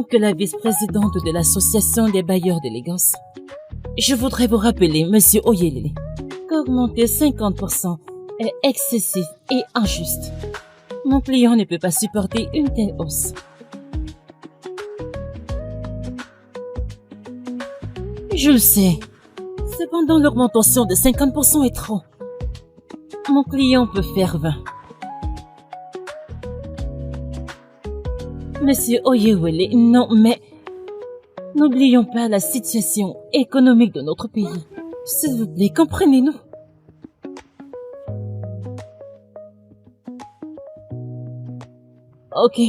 Que la vice-présidente de l'association des bailleurs d'élégance, je voudrais vous rappeler, monsieur Oyelele, qu'augmenter 50% est excessif et injuste. Mon client ne peut pas supporter une telle hausse. Je le sais. Cependant, l'augmentation de 50% est trop. Mon client peut faire 20. Monsieur Oyewele, non, mais n'oublions pas la situation économique de notre pays. S'il vous plaît, comprenez-nous. Ok.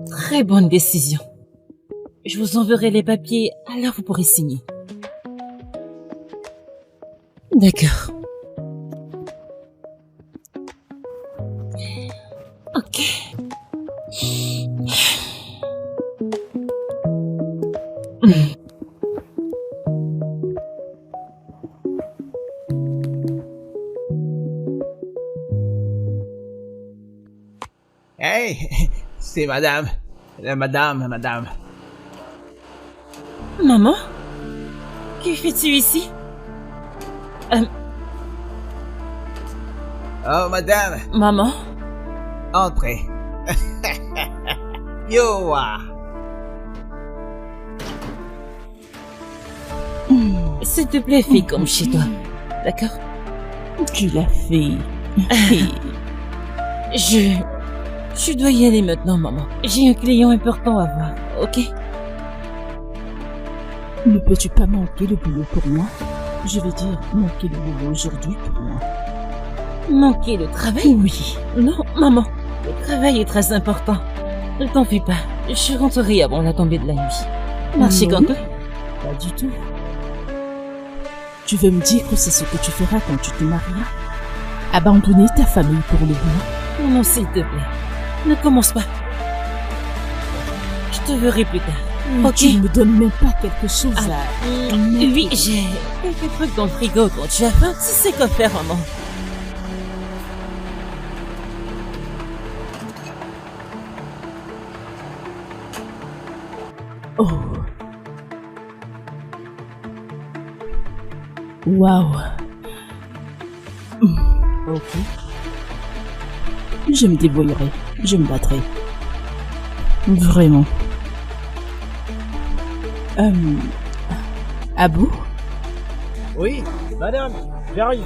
Très bonne décision. Je vous enverrai les papiers, alors vous pourrez signer. D'accord. Ok. Hey, c'est madame. Madame. Maman? Que fais-tu ici? Oh, madame, Maman? entrez. Yoa. S'il te plaît, fais comme chez toi. D'accord? Tu l'as fait. Je dois y aller maintenant, maman. J'ai un client important à voir, ok? Ne peux-tu pas manquer le boulot pour moi? Je veux dire, manquer le boulot aujourd'hui pour moi. Manquer le travail? Oui. Non, maman. Le travail est très important. Ne t'en fais pas. Je rentrerai avant la tombée de la nuit. Merci, Non. Kanto. Pas du tout. Tu veux me dire que c'est ce que tu feras quand tu te marieras? Abandonner ta famille pour le boulot? Non, s'il te plaît. Ne commence pas. Je te verrai plus tard. Oui, Ok. Tu ne me donnes même pas quelque chose à... Oui, j'ai quelques trucs dans le frigo quand tu as faim. Tu sais quoi faire, maman. Oh. Waouh. Ok. Je me débrouillerai. Je me battrai. Vraiment. Abou? Oui, madame, j'arrive.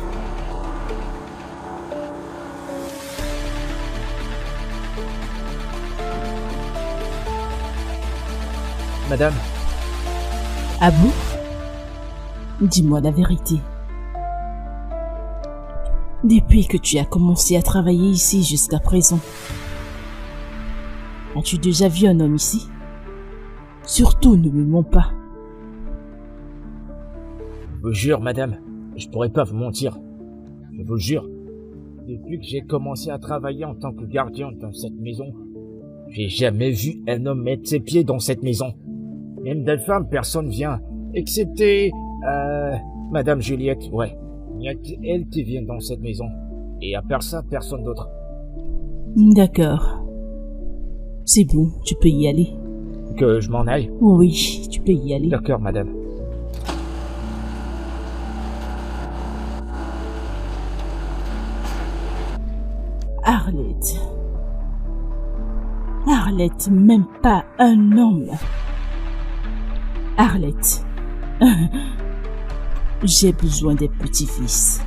Madame, Abou? Dis-moi la vérité. Depuis que tu as commencé à travailler ici jusqu'à présent, as-tu déjà vu un homme ici? Surtout ne me mens pas. je vous jure, madame, je pourrais pas vous mentir. Je vous jure. Depuis que j'ai commencé à travailler en tant que gardien dans cette maison, j'ai jamais vu un homme mettre ses pieds dans cette maison. Même des femmes, personne vient. Excepté, madame Juliette, ouais. Il n'y a qu'elle qui vient dans cette maison. Et à part ça, personne d'autre. D'accord. C'est bon, tu peux y aller. Que je m'en aille? Oui, tu peux y aller. D'accord, madame. Arlette. Arlette, même pas un homme. Arlette. J'ai besoin des petits-fils.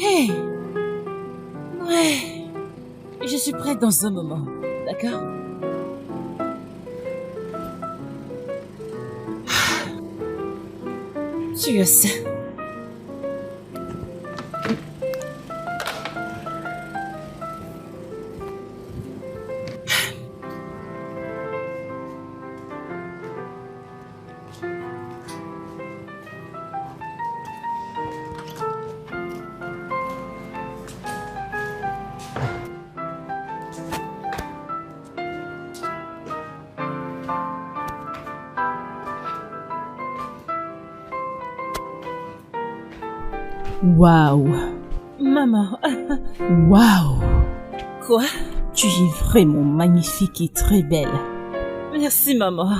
Hey! Ouais. Je suis prête dans un moment, d'accord? Tu as ça. Waouh! Maman. Waouh! Quoi? Tu es vraiment magnifique et très belle. Merci, maman.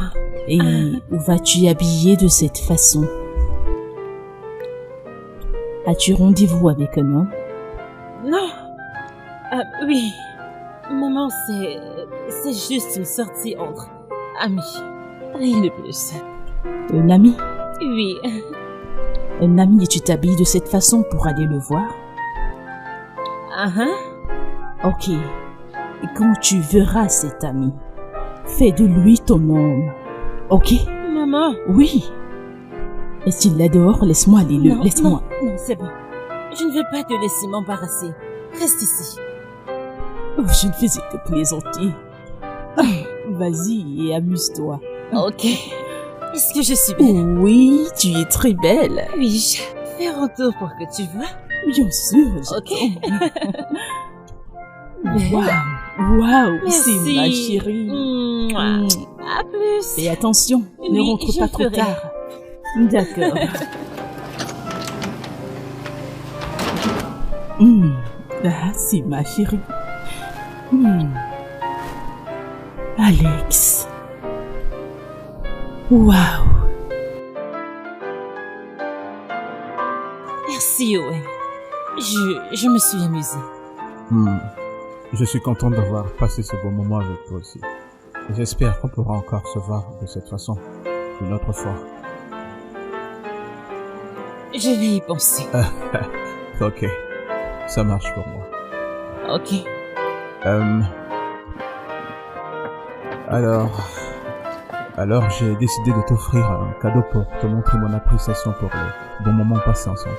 Et où vas-tu habiller de cette façon? As-tu rendez-vous avec un homme? Non. Ah, oui. Maman, c'est juste une sortie entre amis. Rien de plus. Un ami? Oui. Un ami et tu t'habilles de cette façon pour aller le voir? Ok. Et quand tu verras cet ami, fais de lui ton homme. Ok? Maman. Oui. Et s'il l'adore, laisse-moi aller le... Non, Laisse-moi. Non, c'est bon. Je ne veux pas te laisser m'embarrasser. Reste ici. Oh, je ne faisais que plaisanter. Vas-y et amuse-toi. Ok. Est-ce que je suis belle? Oui, tu es très belle. Puis-je faire un tour pour que tu vois? Bien sûr. Ok. Waouh, c'est Merci. ma chérie. Mouah. À plus. Et attention, ne Oui, rentre je pas trop ferai. tard. D'accord. Ah, c'est ma chérie. Alex. Waouh. Merci, Owen. Je me suis amusée. Je suis content d'avoir passé ce bon moment avec toi aussi. Et j'espère qu'on pourra encore se voir de cette façon une autre fois. Je vais y penser. Ok, ça marche pour moi. Ok. Alors j'ai décidé de t'offrir un cadeau pour te montrer mon appréciation pour le bon moment passé ensemble.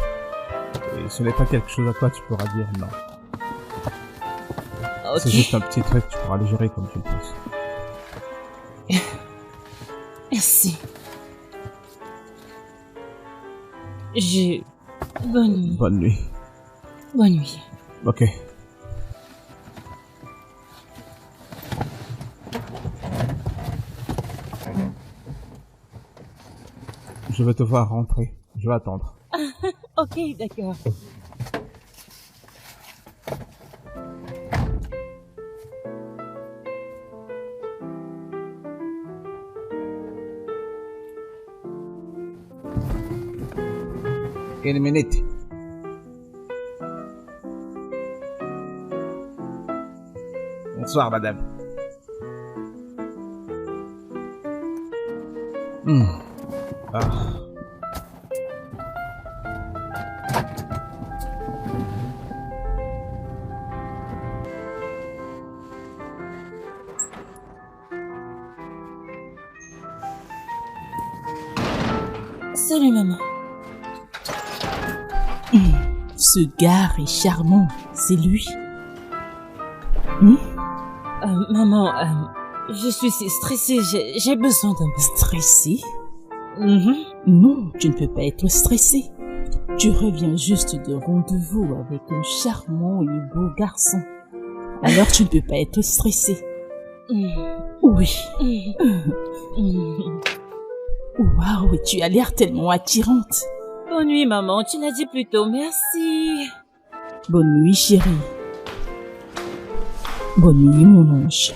Et ce n'est pas quelque chose à quoi tu pourras dire non. Ok. C'est juste un petit truc, tu pourras le gérer comme tu le penses. Merci. Bonne nuit. Bonne nuit. Bonne nuit. Ok. Je Je veux te voir rentrer. Je vais attendre. Ok, d'accord. Une minute. Bonsoir, madame. Ah. Salut, maman. Ce gars est charmant, c'est lui. Maman, je suis si stressée, j'ai besoin d'un peu. Stressé? Mhm. Non, tu ne peux pas être stressé. Tu reviens juste de rendez-vous avec un charmant et beau garçon. Alors tu ne peux pas être stressé. Oui. Waouh, tu as l'air tellement attirante. Bonne nuit, maman, tu l'as dit plus tôt, merci. Bonne nuit, chérie. Bonne nuit, mon ange.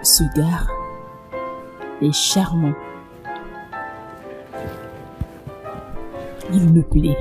Ce gars est charmant. Il me plaît.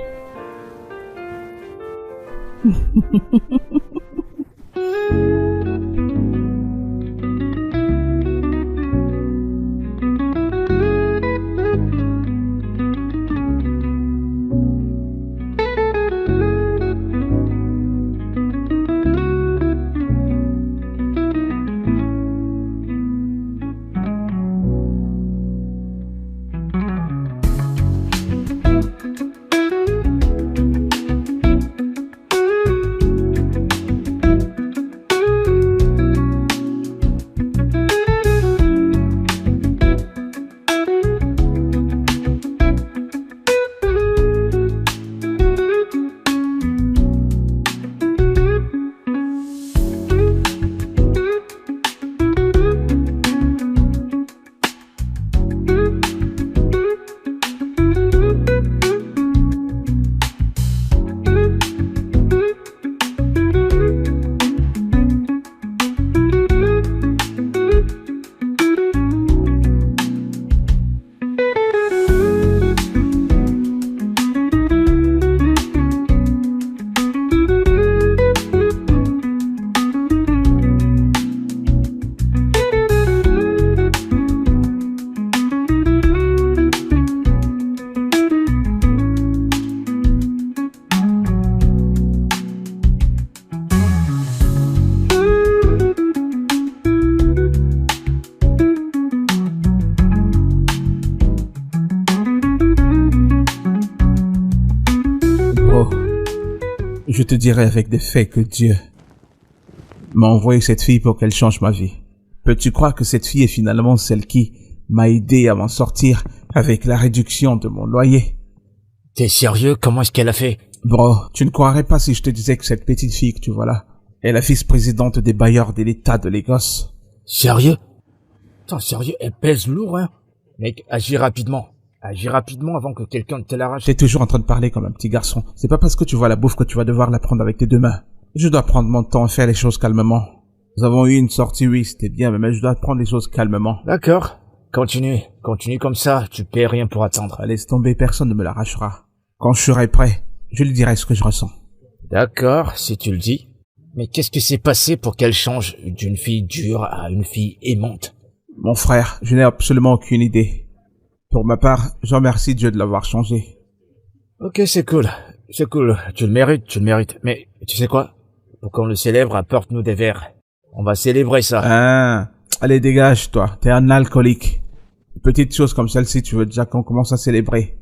Je te dirai avec des faits que Dieu m'a envoyé cette fille pour qu'elle change ma vie. Peux-tu croire que cette fille est finalement celle qui m'a aidé à m'en sortir avec la réduction de mon loyer? T'es sérieux? Comment est-ce qu'elle a fait? Bro, tu ne croirais pas si je te disais que cette petite fille que tu vois là est la vice-présidente des bailleurs de l'État de Lagos. Sérieux? Attends, sérieux, elle pèse lourd, hein? Mec, agis rapidement. Agis rapidement avant que quelqu'un ne te l'arrache. T'es toujours en train de parler comme un petit garçon. C'est pas parce que tu vois la bouffe que tu vas devoir la prendre avec tes deux mains. Je dois prendre mon temps et faire les choses calmement. Nous avons eu une sortie, oui, c'était bien, mais je dois prendre les choses calmement. D'accord. Continue. Continue comme ça, tu paies rien pour attendre. Laisse tomber, personne ne me l'arrachera. Quand je serai prêt, je lui dirai ce que je ressens. D'accord, si tu le dis. Mais qu'est-ce qui s'est passé pour qu'elle change d'une fille dure à une fille aimante? Mon frère, je n'ai absolument aucune idée. Pour ma part, je remercie Dieu de l'avoir changé. Ok, c'est cool. C'est cool. Tu le mérites. Mais tu sais quoi? Pour qu'on le célèbre, apporte-nous des verres. On va célébrer ça. Ah, allez, dégage, toi. T'es un alcoolique. Une petite chose comme celle-ci, tu veux déjà qu'on commence à célébrer.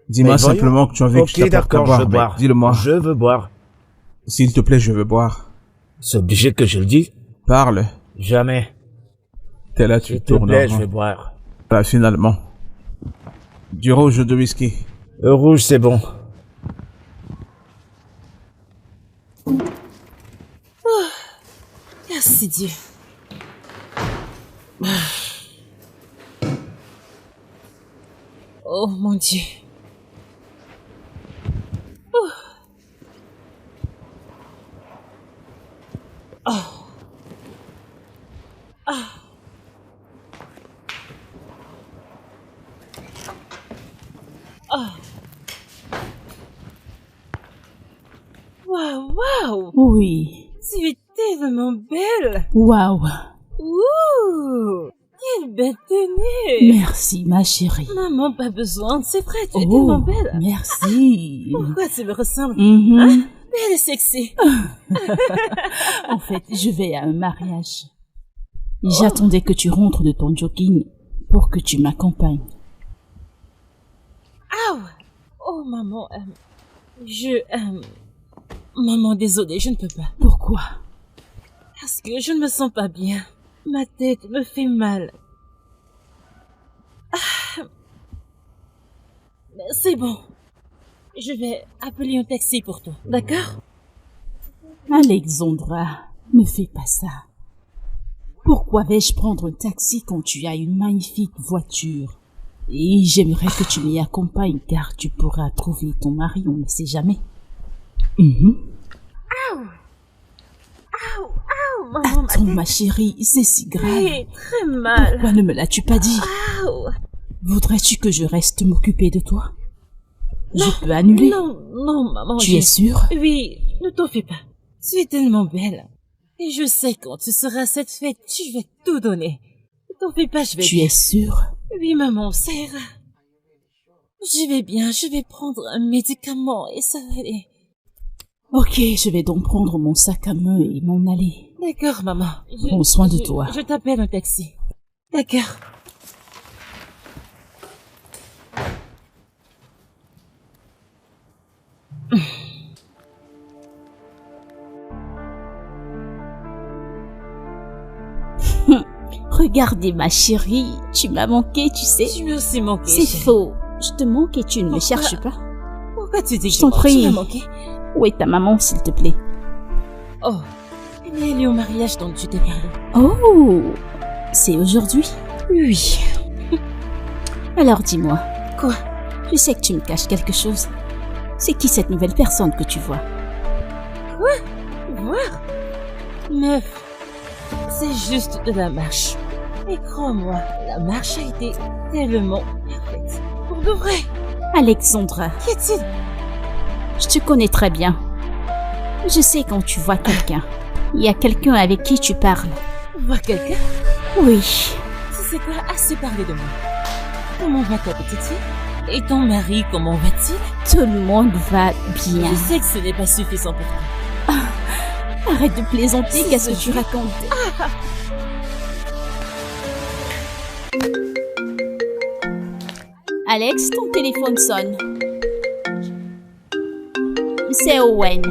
Dis-moi simplement que tu as envie que je t'apporte à boire. Je veux boire. Dis-le-moi. Je veux boire. S'il te plaît, je veux boire. C'est obligé que je le dise? Parle. Jamais. T'es là, tu S'il te tournes. plaît, je vais boire. Bah, finalement. Du rouge ou de whisky? Le rouge, c'est bon. Merci Dieu. Oh mon Dieu. Oh. Oh. Ah. Ah. Waouh, waouh. Oui. Tu es tellement belle. Waouh. Ouh. Quelle belle tenue. Merci, ma chérie. Maman, pas besoin. C'est vrai, tu es tellement belle. Merci. Pourquoi tu me ressembles? Mhm. Hein? Belle et sexy. En fait, je vais à un mariage. J'attendais que tu rentres de ton jogging pour que tu m'accompagnes. Aouh. Oh, maman, Maman, désolée, je ne peux pas. Pourquoi? Parce que je ne me sens pas bien. Ma tête me fait mal. Ah. Mais c'est bon. Je vais appeler un taxi pour toi, d'accord? Alexandra, ne fais pas ça. Pourquoi vais-je prendre un taxi quand tu as une magnifique voiture? Et j'aimerais que tu m'y accompagnes car tu pourras trouver ton mari, on ne sait jamais. Maman, Attends, ma chérie, c'est si grave. fait très mal. Pourquoi ne me l'as-tu pas dit? Aouh. Voudrais-tu que je reste m'occuper de toi? Je peux annuler. Non, maman. Tu es sûre? Oui, ne t'en fais pas. Tu es tellement belle. Et je sais quand tu seras à cette fête, tu vas tout donner. Ne t'en fais pas, je vais Tu bien. es sûre? Oui, maman, ça ira. Je vais bien, je vais prendre un médicament et ça va aller. Ok, je vais donc prendre mon sac à main et m'en aller. D'accord, maman. Prends soin de toi. Je t'appelle un taxi. D'accord. Regardez, ma chérie, tu m'as manqué, tu sais. Tu m'as aussi manqué. C'est chérie. faux. Je te manque et tu ne me Pourquoi? cherches pas. Pourquoi tu dis Je que t'en prie. tu m'as manqué? Où est ta maman, s'il te plaît? Oh, elle est allée au mariage dont tu t'es parlé. Oh, c'est aujourd'hui? Oui. Alors dis-moi, Quoi? je sais que tu me caches quelque chose. C'est qui cette nouvelle personne que tu vois? Voir? Meuf, c'est juste de la marche. Et crois-moi, la marche a été tellement parfaite. Pour de vrai. Alexandra, Qu'y a-t-il? je te connais très bien. Je sais quand tu vois quelqu'un. Il y a quelqu'un avec qui tu parles. Voir quelqu'un? Oui. Tu sais quoi? Assez parlé de moi. Comment va ta petite fille? Et ton mari, comment va-t-il? Tout le monde va bien. Je sais que ce n'est pas suffisant pour toi. Arrête de plaisanter, Si, qu'est-ce que Sophie. tu racontes? Alex, ton téléphone sonne. C'est Owen.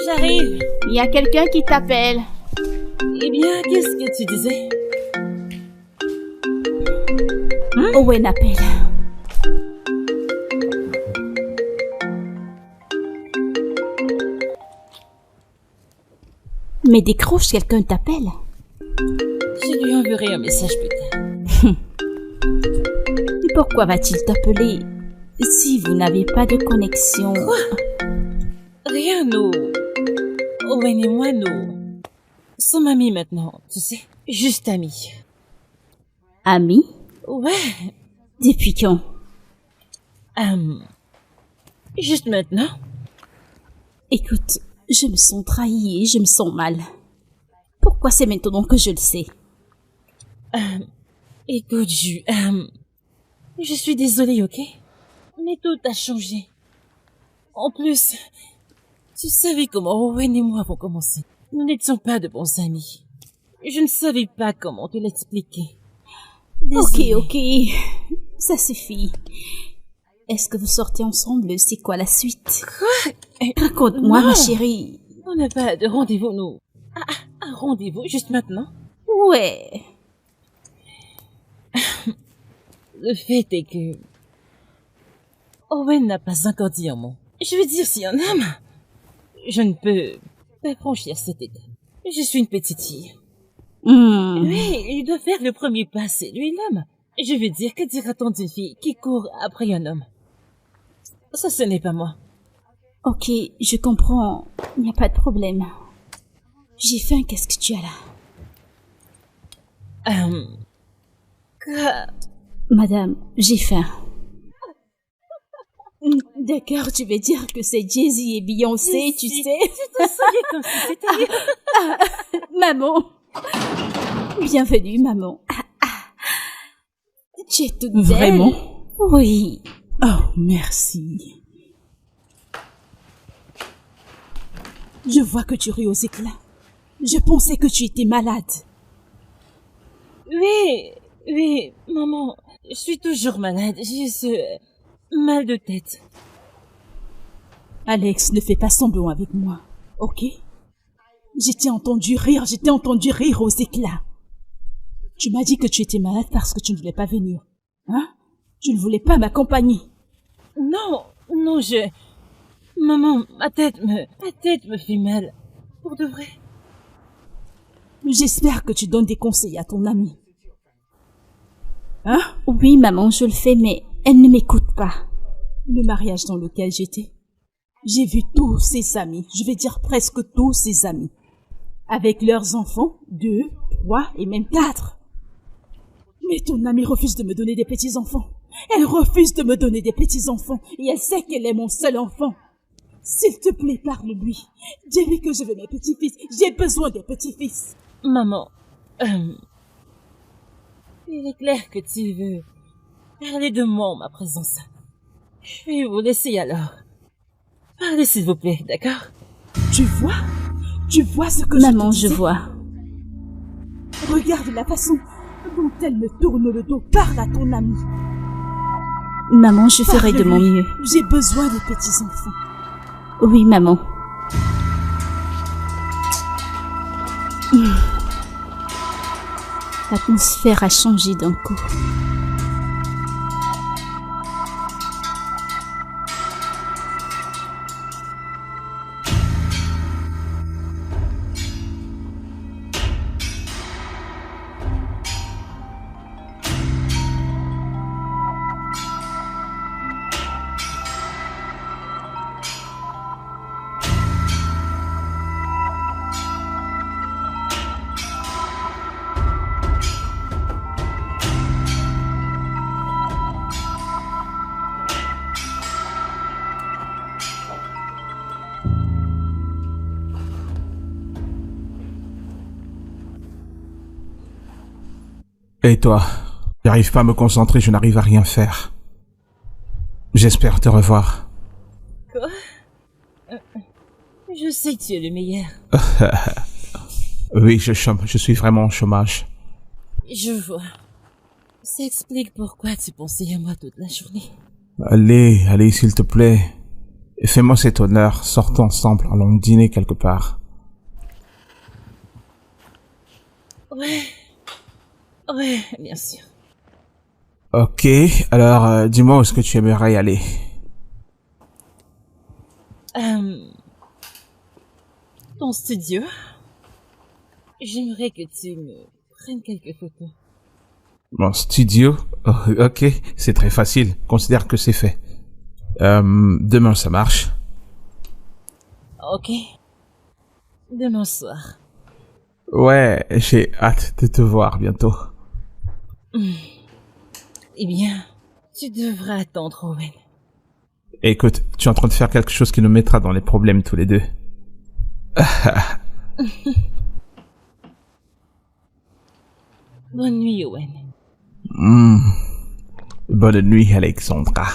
J'arrive. Il y a quelqu'un qui t'appelle. Eh bien, qu'est-ce que tu disais? Owen appelle. Mais décroche, quelqu'un t'appelle. Je lui enverrai un message plus tard. Et pourquoi va-t-il t'appeler si vous n'avez pas de connexion? Rien, nous. Owen et moi, nous sommes amis maintenant, tu sais. Juste amis. Ami? Ouais. Depuis quand? Juste maintenant. Écoute, je me sens trahie et je me sens mal. Pourquoi c'est maintenant que je le sais? Écoute, je suis désolée, ok? Mais tout a changé. En plus, tu savais comment Owen et moi avons commencé. Nous n'étions pas de bons amis. Je ne savais pas comment te l'expliquer. Désolée. Ok, ça suffit. Est-ce que vous sortez ensemble? C'est quoi la suite? Quoi? Raconte-moi, Non. ma chérie. On n'a pas de rendez-vous, nous. Un rendez-vous juste maintenant? Ouais. Le fait est que Owen n'a pas encore dit un mot. Je veux dire, si un homme, je ne peux pas franchir cette étape. Je suis une petite fille. Hmm. Lui, il doit faire le premier pas, c'est lui l'homme. Je veux dire, que dira-t-on d'une fille qui court après un homme? Ça, ce n'est pas moi. Ok, je comprends. Il n'y a pas de problème. J'ai faim, qu'est-ce que tu as là? Madame, j'ai faim. D'accord, tu veux dire que c'est Jay-Z et Beyoncé, tu sais. Tu te souriais comme si c'était... Maman. Bienvenue, maman. Tu es toute belle. Vraiment? Oui. Oh, merci. Je vois que tu ris aux éclats. Je pensais que tu étais malade. Oui, maman. Je suis toujours malade. J'ai ce mal de tête. Alex, ne fais pas semblant avec moi, ok? Je t'ai entendu rire aux éclats. Tu m'as dit que tu étais malade parce que tu ne voulais pas venir. Hein? Tu ne voulais pas m'accompagner. Non, Maman, ma tête me fait mal. Pour de vrai. J'espère que tu donnes des conseils à ton amie. Hein? Oui, maman, je le fais, mais elle ne m'écoute pas. Le mariage dans lequel j'étais, j'ai vu tous ses amis, je vais dire presque tous ses amis, avec leurs enfants, 2, 3 et même 4. Mais ton amie refuse de me donner des petits-enfants. Elle refuse de me donner des petits-enfants et elle sait qu'elle est mon seul enfant. S'il te plaît, parle-lui. Dis-lui que je veux mes petits-fils. J'ai besoin des petits-fils. Maman, il est clair que tu veux parler de moi en ma présence. Je vais vous laisser alors. Parlez s'il vous plaît, d'accord? Tu vois ce que maman, je te disais? Je vois. Regarde la façon dont elle me tourne le dos. Parle à ton amie. Maman, je ferai de mon mieux. J'ai besoin des petits-enfants. Oui, maman. L'atmosphère a changé d'un coup. Et toi? J'arrive pas à me concentrer, je n'arrive à rien faire. J'espère te revoir. Quoi? Je sais que tu es le meilleur. Oui, je suis vraiment au chômage. Je vois. Ça explique pourquoi tu pensais à moi toute la journée. Allez, s'il te plaît. Fais-moi cet honneur, sortons ensemble, allons dîner quelque part. Ouais, bien sûr. Ok, alors dis-moi où est-ce que tu aimerais y aller? Ton studio. J'aimerais que tu me prennes quelques photos. Mon studio? Oh, ok, c'est très facile, considère que c'est fait. Demain ça marche. Ok. Demain soir. Ouais, j'ai hâte de te voir bientôt. Eh bien, tu devras attendre, Owen. Écoute, tu es en train de faire quelque chose qui nous mettra dans les problèmes tous les deux. Bonne nuit, Owen. Bonne nuit, Alexandra.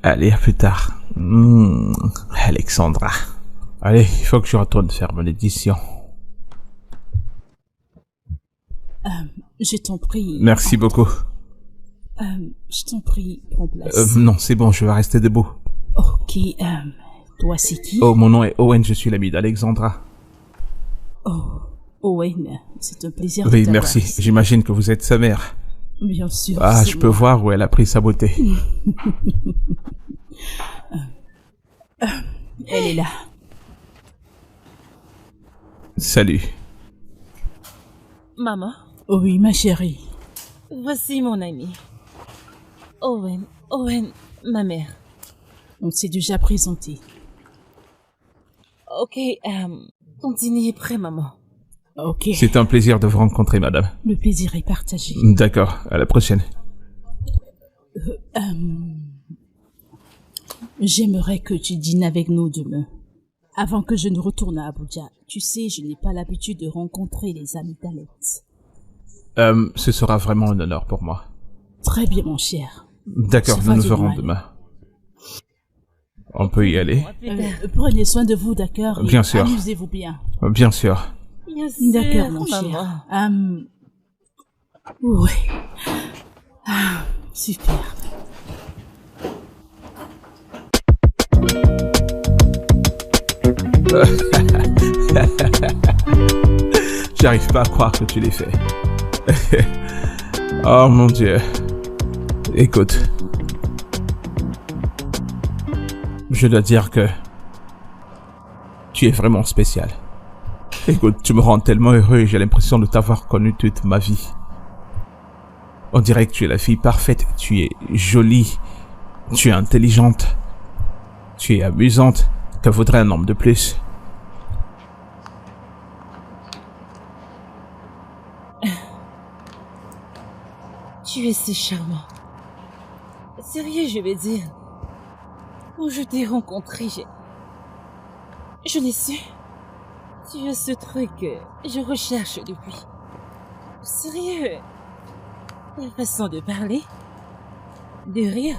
Allez, à plus tard. Alexandra. Allez, il faut que je retourne faire mon édition. Je t'en prie. Merci beaucoup. Je t'en prie, prends place. Non, c'est bon, je vais rester debout. Ok, toi c'est qui? Oh, mon nom est Owen, je suis l'ami d'Alexandra. Oh, Owen, c'est un plaisir Oui, de t'avoir merci. ici. J'imagine que vous êtes sa mère. Bien sûr. Ah, c'est je peux moi. voir où elle a pris sa beauté. Elle est là. Salut. Maman, Oui, ma chérie. voici mon ami. Owen, ma mère. On s'est déjà présenté. Ok, ton dîner est prêt, maman. Ok. C'est un plaisir de vous rencontrer, madame. Le plaisir est partagé. D'accord, à la prochaine. J'aimerais que tu dînes avec nous demain. Avant que je ne retourne à Abuja. Tu sais, je n'ai pas l'habitude de rencontrer les amis d'Alex. Ce sera vraiment un honneur pour moi. Très bien, mon cher. D'accord, Ça nous va nous du verrons mal. demain. On peut y aller? Plus tard. Prenez soin de vous, d'accord? Bien Et sûr. amusez-vous bien. Bien sûr. Bien sûr, D'accord, mon maman. cher. Ouais. Ah, super. J'arrive pas à croire que tu l'aies fait. Oh mon Dieu. Écoute. Je dois dire que tu es vraiment spécial. Écoute, tu me rends tellement heureux et j'ai l'impression de t'avoir connu toute ma vie. On dirait que tu es la fille parfaite. Tu es jolie. Tu es intelligente. Tu es amusante. Que vaudrait un homme de plus? Tu es si charmant. Sérieux, je vais dire. Quand je t'ai rencontré, je l'ai su. Tu as ce truc que je recherche depuis. Sérieux. Ta façon de parler, de rire.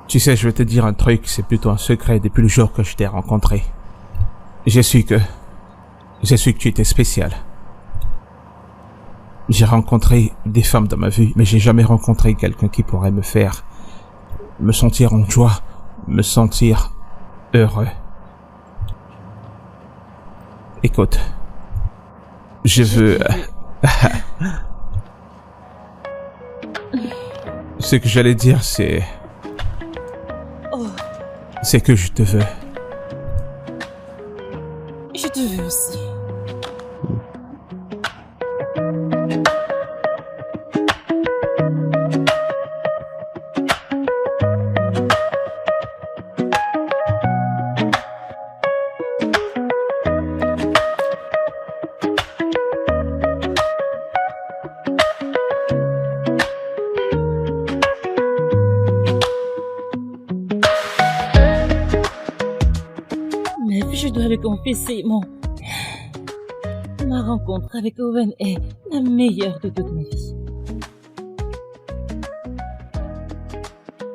Tu sais, je vais te dire un truc, c'est plutôt un secret depuis le jour que je t'ai rencontré. J'ai su que tu étais spécial. J'ai rencontré des femmes dans ma vie, mais j'ai jamais rencontré quelqu'un qui pourrait me faire me sentir en joie, me sentir heureux. Écoute, je veux... Ce que j'allais dire, c'est que je te veux. Je te veux aussi. Mais je dois le confesser, ma rencontre avec Owen est la meilleure de toute ma vie.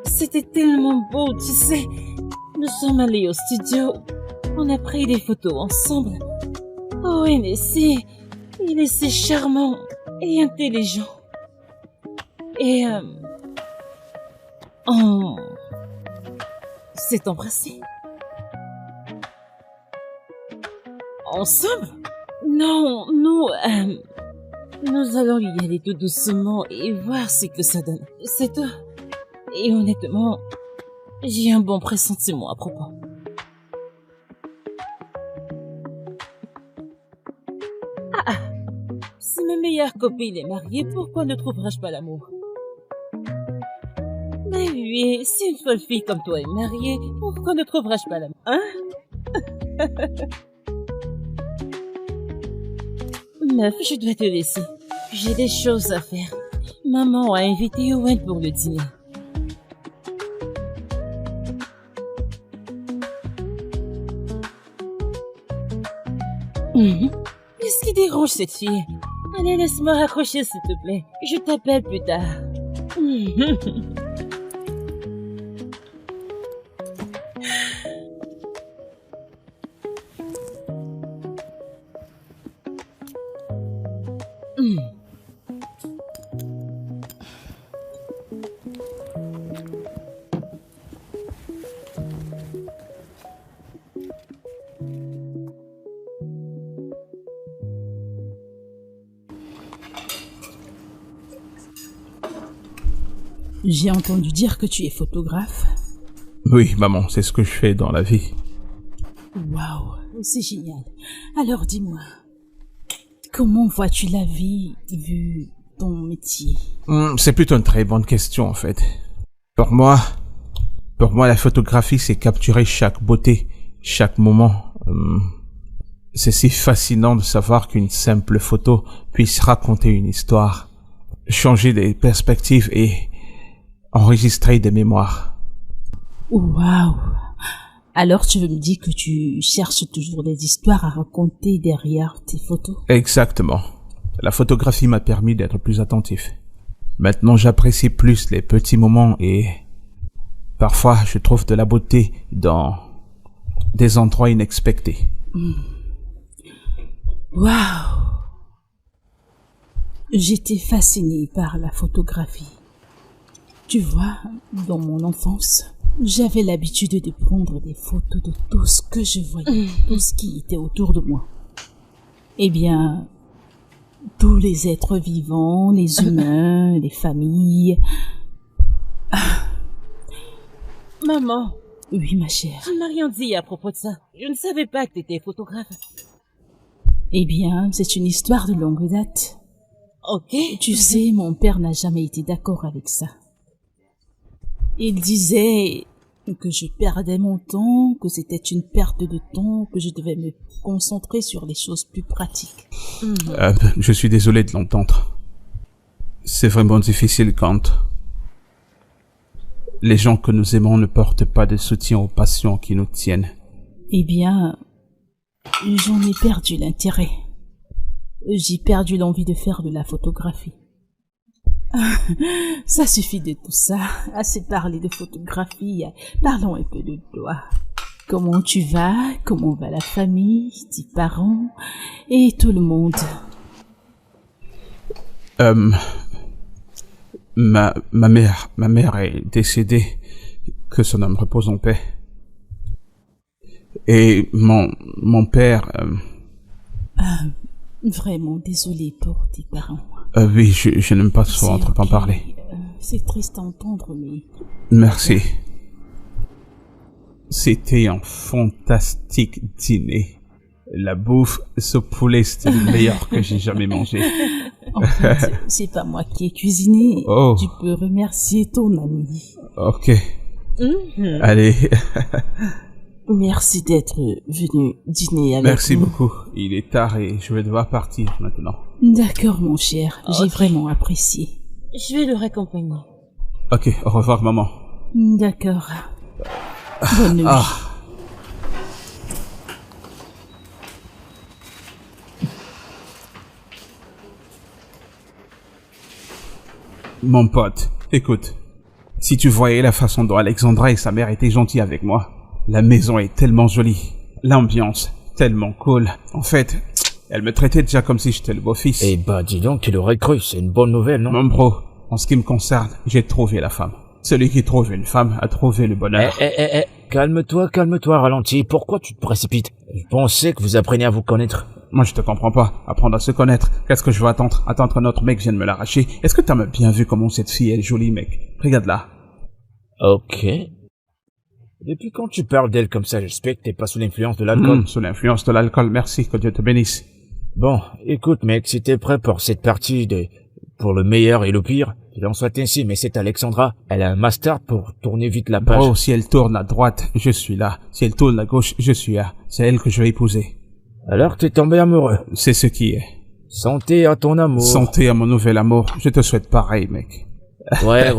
C'était tellement beau, tu sais. Nous sommes allés au studio. On a pris des photos ensemble. Owen il est si charmant et intelligent. Et on s'est embrassés. Ensemble? Non, nous allons y aller tout doucement et voir ce que ça donne. C'est tout. Et honnêtement, j'ai un bon pressentiment à propos. Si ma meilleure copine est mariée, pourquoi ne trouverais-je pas l'amour? Mais oui, si une folle fille comme toi est mariée, pourquoi ne trouverais-je pas l'amour? Hein? Meuf, je dois te laisser. J'ai des choses à faire. Maman a invité Owen pour le dîner. Qu'est-ce qui dérange cette fille? Allez, laisse-moi raccrocher s'il te plaît. Je t'appelle plus tard. J'ai entendu dire que tu es photographe. Oui, maman, c'est ce que je fais dans la vie. Waouh, c'est génial. Alors dis-moi, comment vois-tu la vie vu ton métier? C'est plutôt une très bonne question, en fait. Pour moi, la photographie, c'est capturer chaque beauté, chaque moment. C'est si fascinant de savoir qu'une simple photo puisse raconter une histoire, changer des perspectives et enregistrer des mémoires. Waouh. Alors tu veux me dire que tu cherches toujours des histoires à raconter derrière tes photos? Exactement. La photographie m'a permis d'être plus attentif. Maintenant, j'apprécie plus les petits moments et parfois, je trouve de la beauté dans des endroits inexpectés. Waouh. J'étais fascinée par la photographie. Tu vois, dans mon enfance, j'avais l'habitude de prendre des photos de tout ce que je voyais, tout ce qui était autour de moi. Eh bien, tous les êtres vivants, les humains, les familles. Maman, Oui, ma chère. tu ne m'as rien dit à propos de ça. Je ne savais pas que tu étais photographe. Eh bien, c'est une histoire de longue date. Ok. Tu sais, mon père n'a jamais été d'accord avec ça. Il disait que je perdais mon temps, que c'était une perte de temps, que je devais me concentrer sur les choses plus pratiques. Je suis désolé de l'entendre. C'est vraiment difficile quand les gens que nous aimons ne portent pas de soutien aux passions qui nous tiennent. Eh bien, j'en ai perdu l'intérêt. J'ai perdu l'envie de faire de la photographie. Ça suffit de tout ça. Assez parlé de photographie. Parlons un peu de toi. Comment tu vas? Comment va la famille, tes parents et tout le monde? Ma mère est décédée. Que son âme repose en paix. Et mon père, Vraiment désolé pour tes parents. oui, je n'aime pas souvent trop en parler. C'est triste à entendre, mais... Merci. C'était un fantastique dîner. La bouffe, ce poulet, c'était le meilleur que j'ai jamais mangé. En fait, c'est pas moi qui ai cuisiné. Oh. Tu peux remercier ton ami. Ok. Allez, Merci d'être venu dîner avec merci nous. beaucoup. Il est tard et je vais devoir partir maintenant. D'accord, mon cher. J'ai vraiment apprécié. Je vais le raccompagner. Ok, au revoir maman. D'accord. Bonne nuit. Mon pote, écoute. Si tu voyais la façon dont Alexandra et sa mère étaient gentilles avec moi. La maison est tellement jolie. L'ambiance, tellement cool. En fait, elle me traitait déjà comme si j'étais le beau-fils. Eh bah, dis donc, tu l'aurais cru, c'est une bonne nouvelle, non? Mon bro, en ce qui me concerne, j'ai trouvé la femme. Celui qui trouve une femme a trouvé le bonheur. Calme-toi, ralentis. Pourquoi tu te précipites? Je pensais que vous appreniez à vous connaître. Moi, je te comprends pas. Apprendre à se connaître. Qu'est-ce que je veux attendre? Attendre qu'un autre mec vienne me l'arracher? Est-ce que t'as bien vu comment cette fille est jolie, mec? Regarde-la. Ok. Depuis quand tu parles d'elle comme ça, j'espère que t'es pas sous l'influence de l'alcool. Sous l'influence de l'alcool, merci, que Dieu te bénisse. Bon, écoute mec, si t'es prêt pour cette partie pour le meilleur et le pire, qu'il en soit ainsi, mais c'est Alexandra. Elle a un master pour tourner vite la page. Oh, si elle tourne à droite, je suis là. Si elle tourne à gauche, je suis là. C'est elle que je vais épouser. Alors t'es tombé amoureux. C'est ce qui est. Santé à ton amour. Santé à mon nouvel amour. Je te souhaite pareil, mec. Ouais.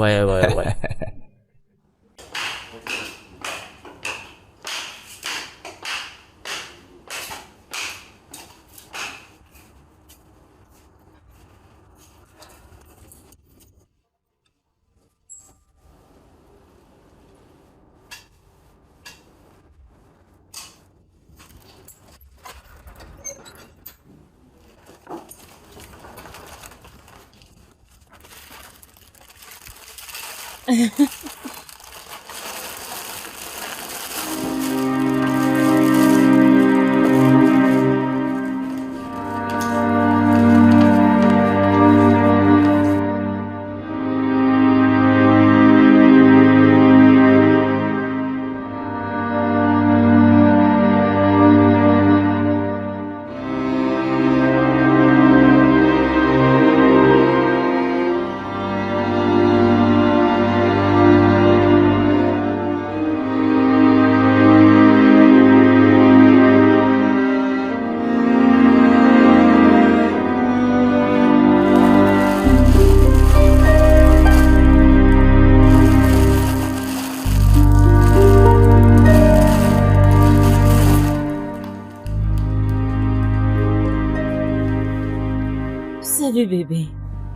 Salut bébé.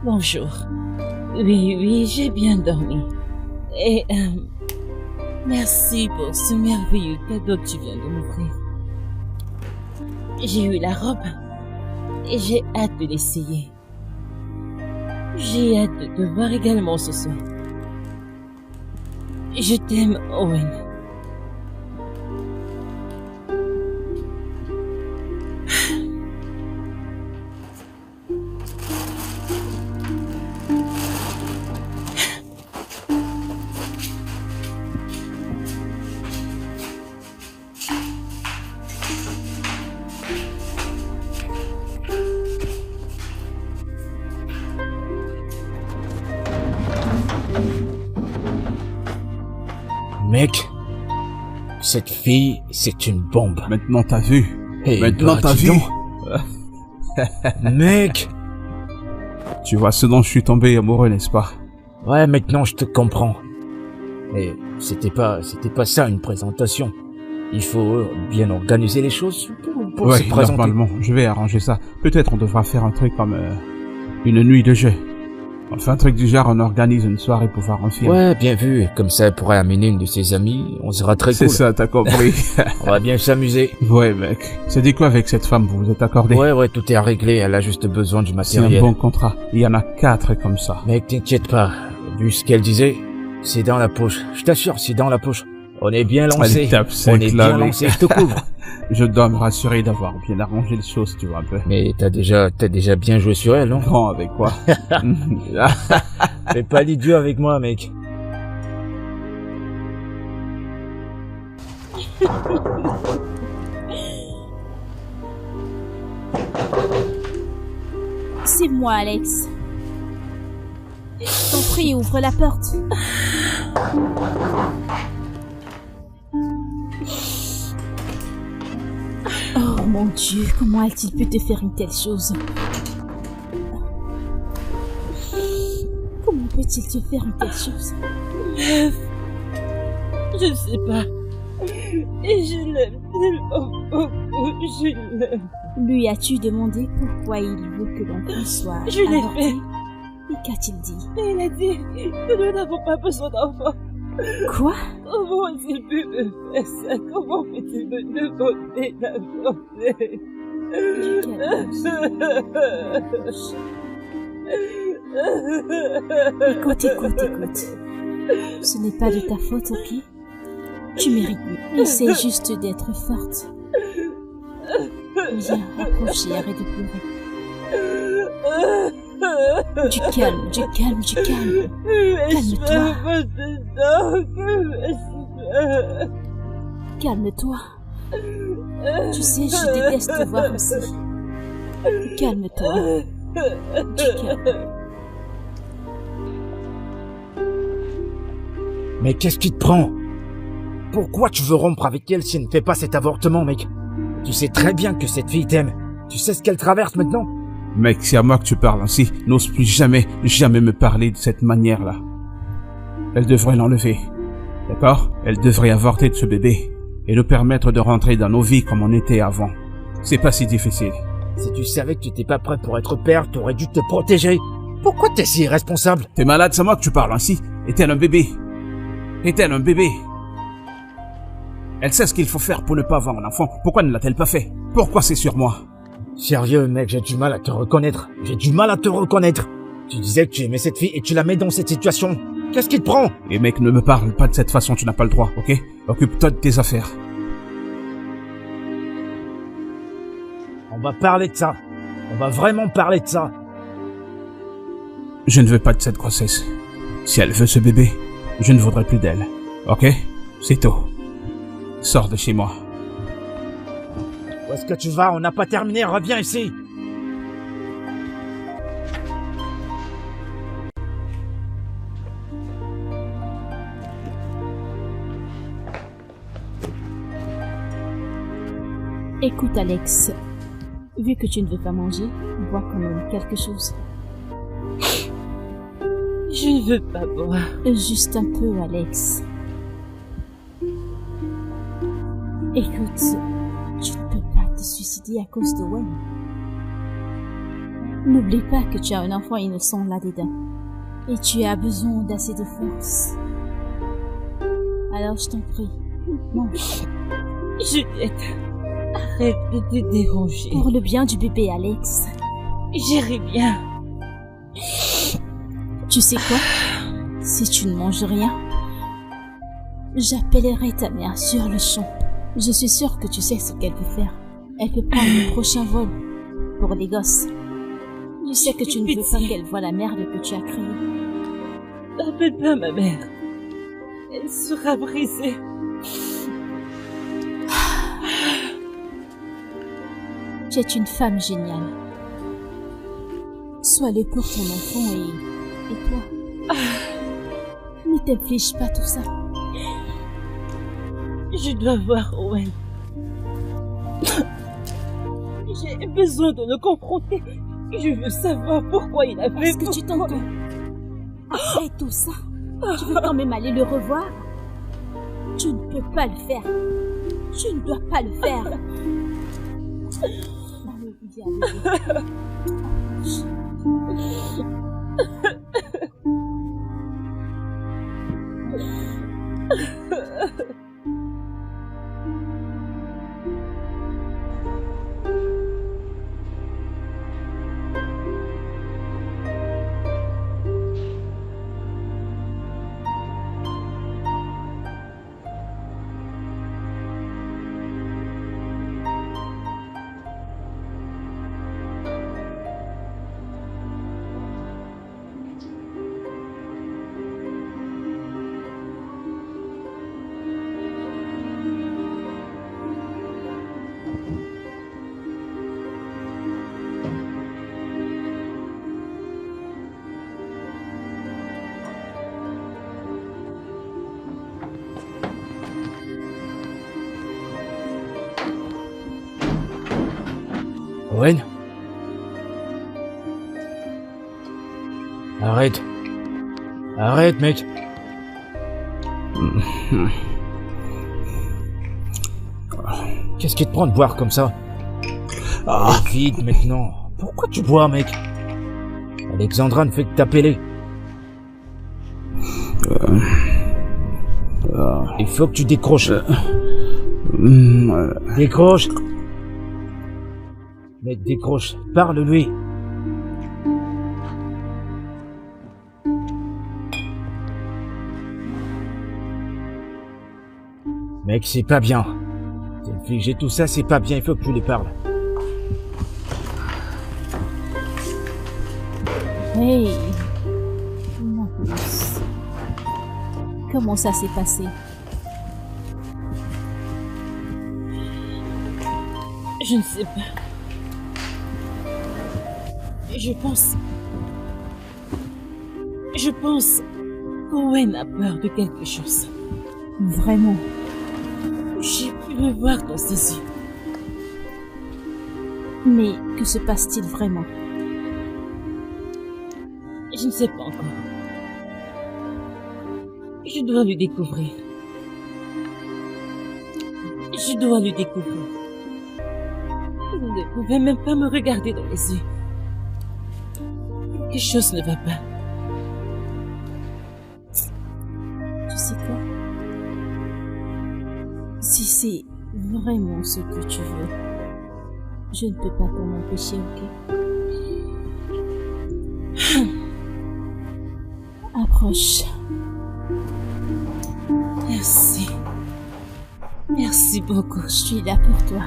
Bonjour. Oui, j'ai bien dormi. Et merci pour ce merveilleux cadeau que tu viens de m'offrir. J'ai eu la robe et j'ai hâte de l'essayer. J'ai hâte de te voir également ce soir. Je t'aime, Owen. Mec, cette fille, c'est une bombe. Maintenant t'as vu. Hey, Maintenant bah, t'as dis vu. donc. Mec. Tu vois ce dont je suis tombé amoureux, n'est-ce pas? Ouais, maintenant je te comprends. Mais c'était pas ça une présentation. Il faut bien organiser les choses pour Ouais, se présenter. normalement, je vais arranger ça. Peut-être on devra faire un truc comme une nuit de jeu. On fait un truc du genre, on organise une soirée pour voir un film. Ouais, bien vu. Comme ça, elle pourrait amener une de ses amies. On sera très cool. C'est ça, t'as compris. On va bien s'amuser. Ouais, mec. C'est dit quoi avec cette femme, vous vous êtes accordé? Ouais, tout est à régler. Elle a juste besoin du C'est un matériel. bon contrat. Il y en a 4 comme ça. Mec, t'inquiète pas. Vu ce qu'elle disait, c'est dans la poche. Je t'assure, c'est dans la poche. On est bien lancé. Allez, tape On sec, est là, bien mec. lancé. Je te couvre. Je dois me rassurer d'avoir bien arrangé les choses, tu vois, un peu. Mais t'as déjà bien joué sur elle, non? Grand avec quoi? Fais pas l'idiot avec moi, mec. C'est moi, Alex. Je t'en prie, ouvre la porte. Oh mon Dieu, comment a-t-il pu te faire une telle chose? Comment peut-il te faire une telle chose? Je ne sais pas. Et je l'aime tellement beaucoup. Je l'aime. Lui as-tu demandé pourquoi il veut que l'enfant soit Je l'ai avorté? fait. Et qu'a-t-il dit? Il a dit que nous n'avons pas besoin d'enfants. Quoi? Comment a-t-il pu me faire ça? Comment peut-il me demander d'avorter? Écoute. Ce n'est pas de ta faute, ok? Tu mérites mieux. Essaie juste d'être forte. Viens, approche et arrête de pleurer. Du calme. Calme-toi. Tu sais, je déteste te voir aussi. Calme-toi. Du calme. Mais qu'est-ce qui te prend? Pourquoi tu veux rompre avec elle si elle ne fait pas cet avortement, mec? Tu sais très bien que cette fille t'aime. Tu sais ce qu'elle traverse maintenant? Mec, c'est à moi que tu parles ainsi. N'ose plus jamais me parler de cette manière-là. Elle devrait l'enlever. D'accord? Elle devrait avorter de ce bébé et nous permettre de rentrer dans nos vies comme on était avant. C'est pas si difficile. Si tu savais que tu n'étais pas prêt pour être père, t'aurais dû te protéger. Pourquoi t'es si irresponsable? T'es malade, c'est à moi que tu parles ainsi. Est-elle un bébé? Est-elle un bébé? Elle sait ce qu'il faut faire pour ne pas avoir un enfant. Pourquoi ne l'a-t-elle pas fait? Pourquoi c'est sur moi? Sérieux, mec, j'ai du mal à te reconnaître. Tu disais que tu aimais cette fille et tu la mets dans cette situation. Qu'est-ce qui te prend? Et mec, ne me parle pas de cette façon, tu n'as pas le droit, ok? Occupe-toi de tes affaires. On va parler de ça. On va vraiment parler de ça. Je ne veux pas de cette grossesse. Si elle veut ce bébé, je ne voudrais plus d'elle. Ok? C'est tout. Sors de chez moi. Où est-ce que tu vas? On n'a pas terminé, reviens ici. Écoute, Alex. Vu que tu ne veux pas manger, bois quand même quelque chose. Je ne veux pas boire. Juste un peu, Alex. Écoute, tu ne peux pas te suicider à cause de Wayne. N'oublie pas que tu as un enfant innocent là-dedans. Et tu as besoin d'assez de force. Alors je t'en prie, mange. Juliette, arrête de te déranger. Pour le bien du bébé Alex. J'irai bien. Tu sais quoi? Si tu ne manges rien, j'appellerai ta mère sur le champ. Je suis sûre que tu sais ce qu'elle peut faire. Elle peut prendre le prochain vol pour les gosses. Je sais que tu ne veux pas qu'elle voie la merde que tu as créée. N'appelle pas ma mère. Elle sera brisée. Tu es une femme géniale. Sois-le pour ton enfant et toi. Ne t'inflige pas tout ça. Je dois voir Owen. J'ai besoin de le confronter. Je veux savoir pourquoi il a fait... Est-ce que tu t'entends? Après tout ça, tu veux quand même aller le revoir? Tu ne peux pas le faire. Tu ne dois pas le faire. Allez, Owen? Arrête. Arrête, mec. Qu'est-ce qui te prend de boire comme ça? Allez, vite maintenant. Pourquoi tu bois, mec? Alexandra ne fait que t'appeler. Il faut que tu décroches. Décroche. Mec, décroche. Parle-lui. Mec, c'est pas bien. T'infliger tout ça, c'est pas bien. Il faut que tu lui parles. hey, ma puce. Comment ça s'est passé? Je ne sais pas. Je pense qu'Owen a peur de quelque chose. Vraiment? J'ai pu le voir dans ses yeux. Mais que se passe-t-il vraiment? Je ne sais pas encore. Je dois le découvrir. Je dois le découvrir. Il ne pouvait même pas me regarder dans les yeux. Quelque chose ne va pas. Tu sais quoi? Si c'est vraiment ce que tu veux, je ne peux pas t'en empêcher, ok? Approche. Merci. Merci beaucoup. Je suis là pour toi.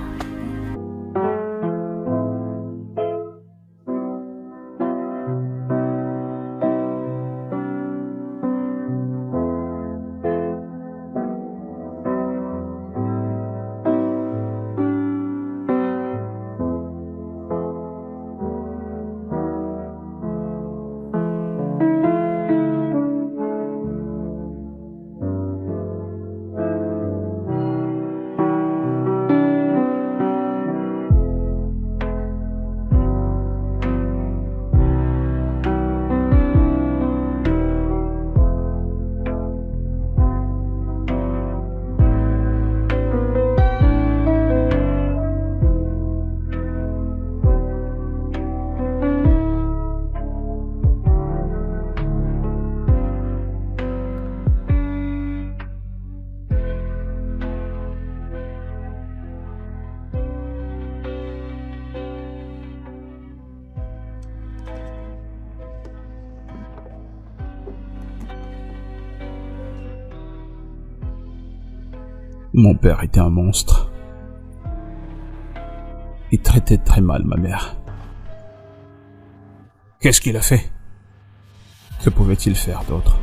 Mon père était un monstre. Il traitait très mal ma mère. Qu'est-ce qu'il a fait? Que pouvait-il faire d'autre?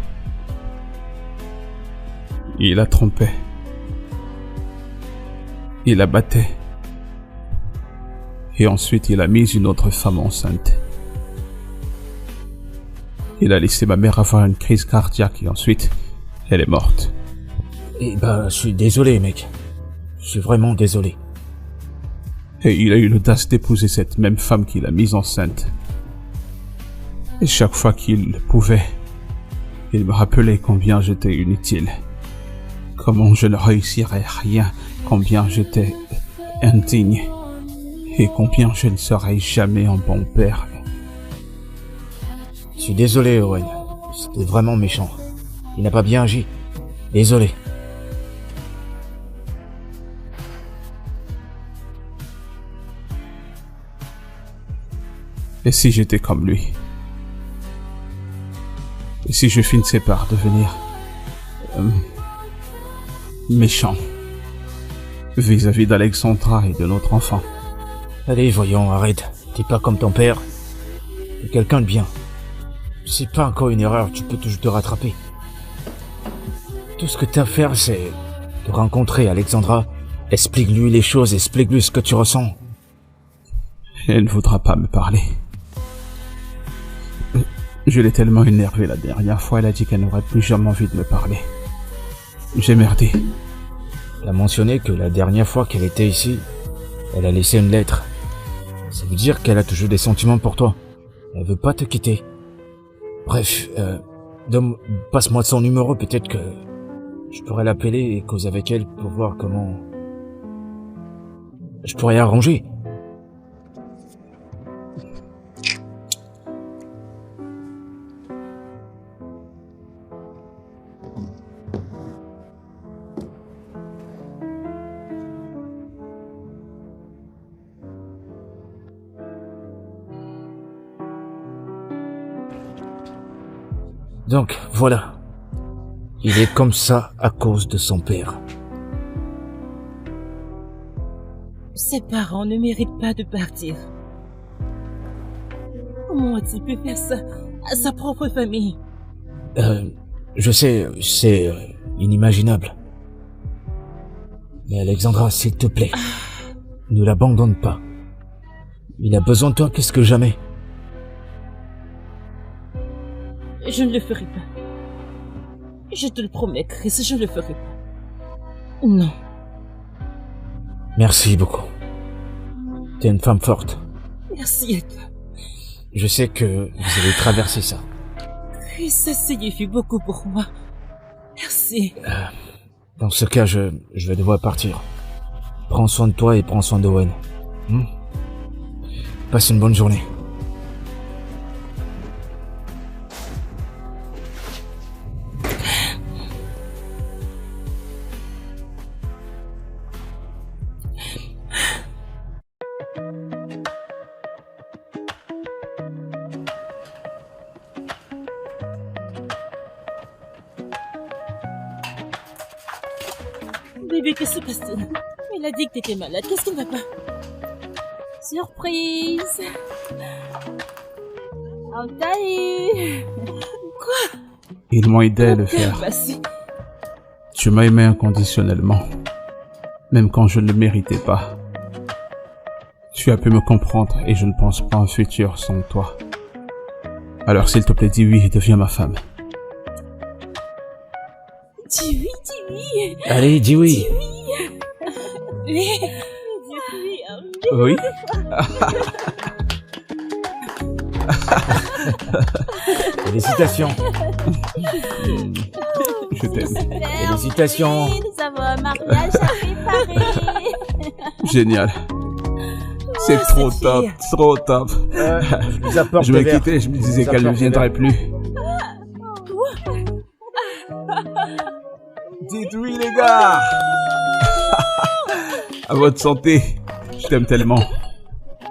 Il la trompait. Il la battait. Et ensuite, il a mis une autre femme enceinte. Il a laissé ma mère avoir une crise cardiaque et ensuite, elle est morte. Eh ben, je suis désolé, mec. Je suis vraiment désolé. Et il a eu l'audace d'épouser cette même femme qu'il a mise enceinte. Et chaque fois qu'il pouvait, il me rappelait combien j'étais inutile. Comment je ne réussirais rien, combien j'étais indigne. Et combien je ne serais jamais un bon père. Je suis désolé, Owen. C'était vraiment méchant. Il n'a pas bien agi. Désolé. Et si j'étais comme lui? Et si je finissais par devenir méchant vis-à-vis d'Alexandra et de notre enfant? Allez, voyons, arrête. T'es pas comme ton père. T'es quelqu'un de bien. C'est pas encore une erreur, tu peux toujours te rattraper. Tout ce que t'as à faire, c'est de rencontrer Alexandra. Explique-lui les choses, explique-lui ce que tu ressens. Elle ne voudra pas me parler. Je l'ai tellement énervé la dernière fois, elle a dit qu'elle n'aurait plus jamais envie de me parler. J'ai merdé. Elle a mentionné que la dernière fois qu'elle était ici, elle a laissé une lettre. Ça veut dire qu'elle a toujours des sentiments pour toi. Elle veut pas te quitter. Bref, passe-moi son numéro, peut-être que je pourrais l'appeler et causer avec elle pour voir comment je pourrais arranger. Donc, voilà. Il est comme ça à cause de son père. Ses parents ne méritent pas de partir. Comment tu peux faire ça à sa propre famille? Je sais, c'est inimaginable. Mais Alexandra, s'il te plaît, ne l'abandonne pas. Il a besoin de toi plus que jamais. Je ne le ferai pas. Je te le promets, Chris, je ne le ferai pas. Non. Merci beaucoup. T'es une femme forte. Merci à toi. Je sais que vous allez traverser ça. Chris, ça signifie beaucoup pour moi. Merci. Dans ce cas, je vais devoir partir. Prends soin de toi et prends soin d'Owen. Passe une bonne journée. Bébé, qu'est-ce qui se passe? Elle a dit que t'étais malade. Qu'est-ce qui ne va pas? Surprise! On t'a eu! Quoi? Ils m'ont aidé à le faire. Tu m'as aimé inconditionnellement, même quand je ne le méritais pas. Tu as pu me comprendre et je ne pense pas à un futur sans toi. Alors s'il te plaît, dis oui et deviens ma femme. Dis oui. Allez, dis oui. Oui. Oui. Félicitations. Je t'aime. Félicitations. Nous avons un mariage à préparer. Génial. C'est trop top, trop top. Je me quittais, je me disais qu'elle ne viendrait plus. Dites oui les gars. À votre santé. Je t'aime tellement.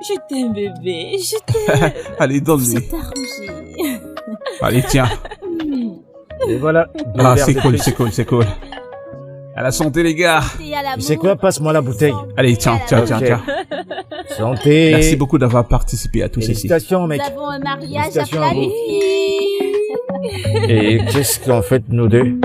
Je t'aime bébé, je t'aime. Allez, donne-lui. C'est arrangé. Allez, tiens. Et voilà. Ah, c'est cool, c'est cool, c'est cool. À la santé, les gars. Tu sais quoi, passe-moi la bouteille. Allez, tiens. Santé. Merci beaucoup d'avoir participé à tout ceci. Félicitations, mec. Nous avons un mariage à Félicitations à vous. planifier. Et qu'est-ce qu'en fait, nous deux?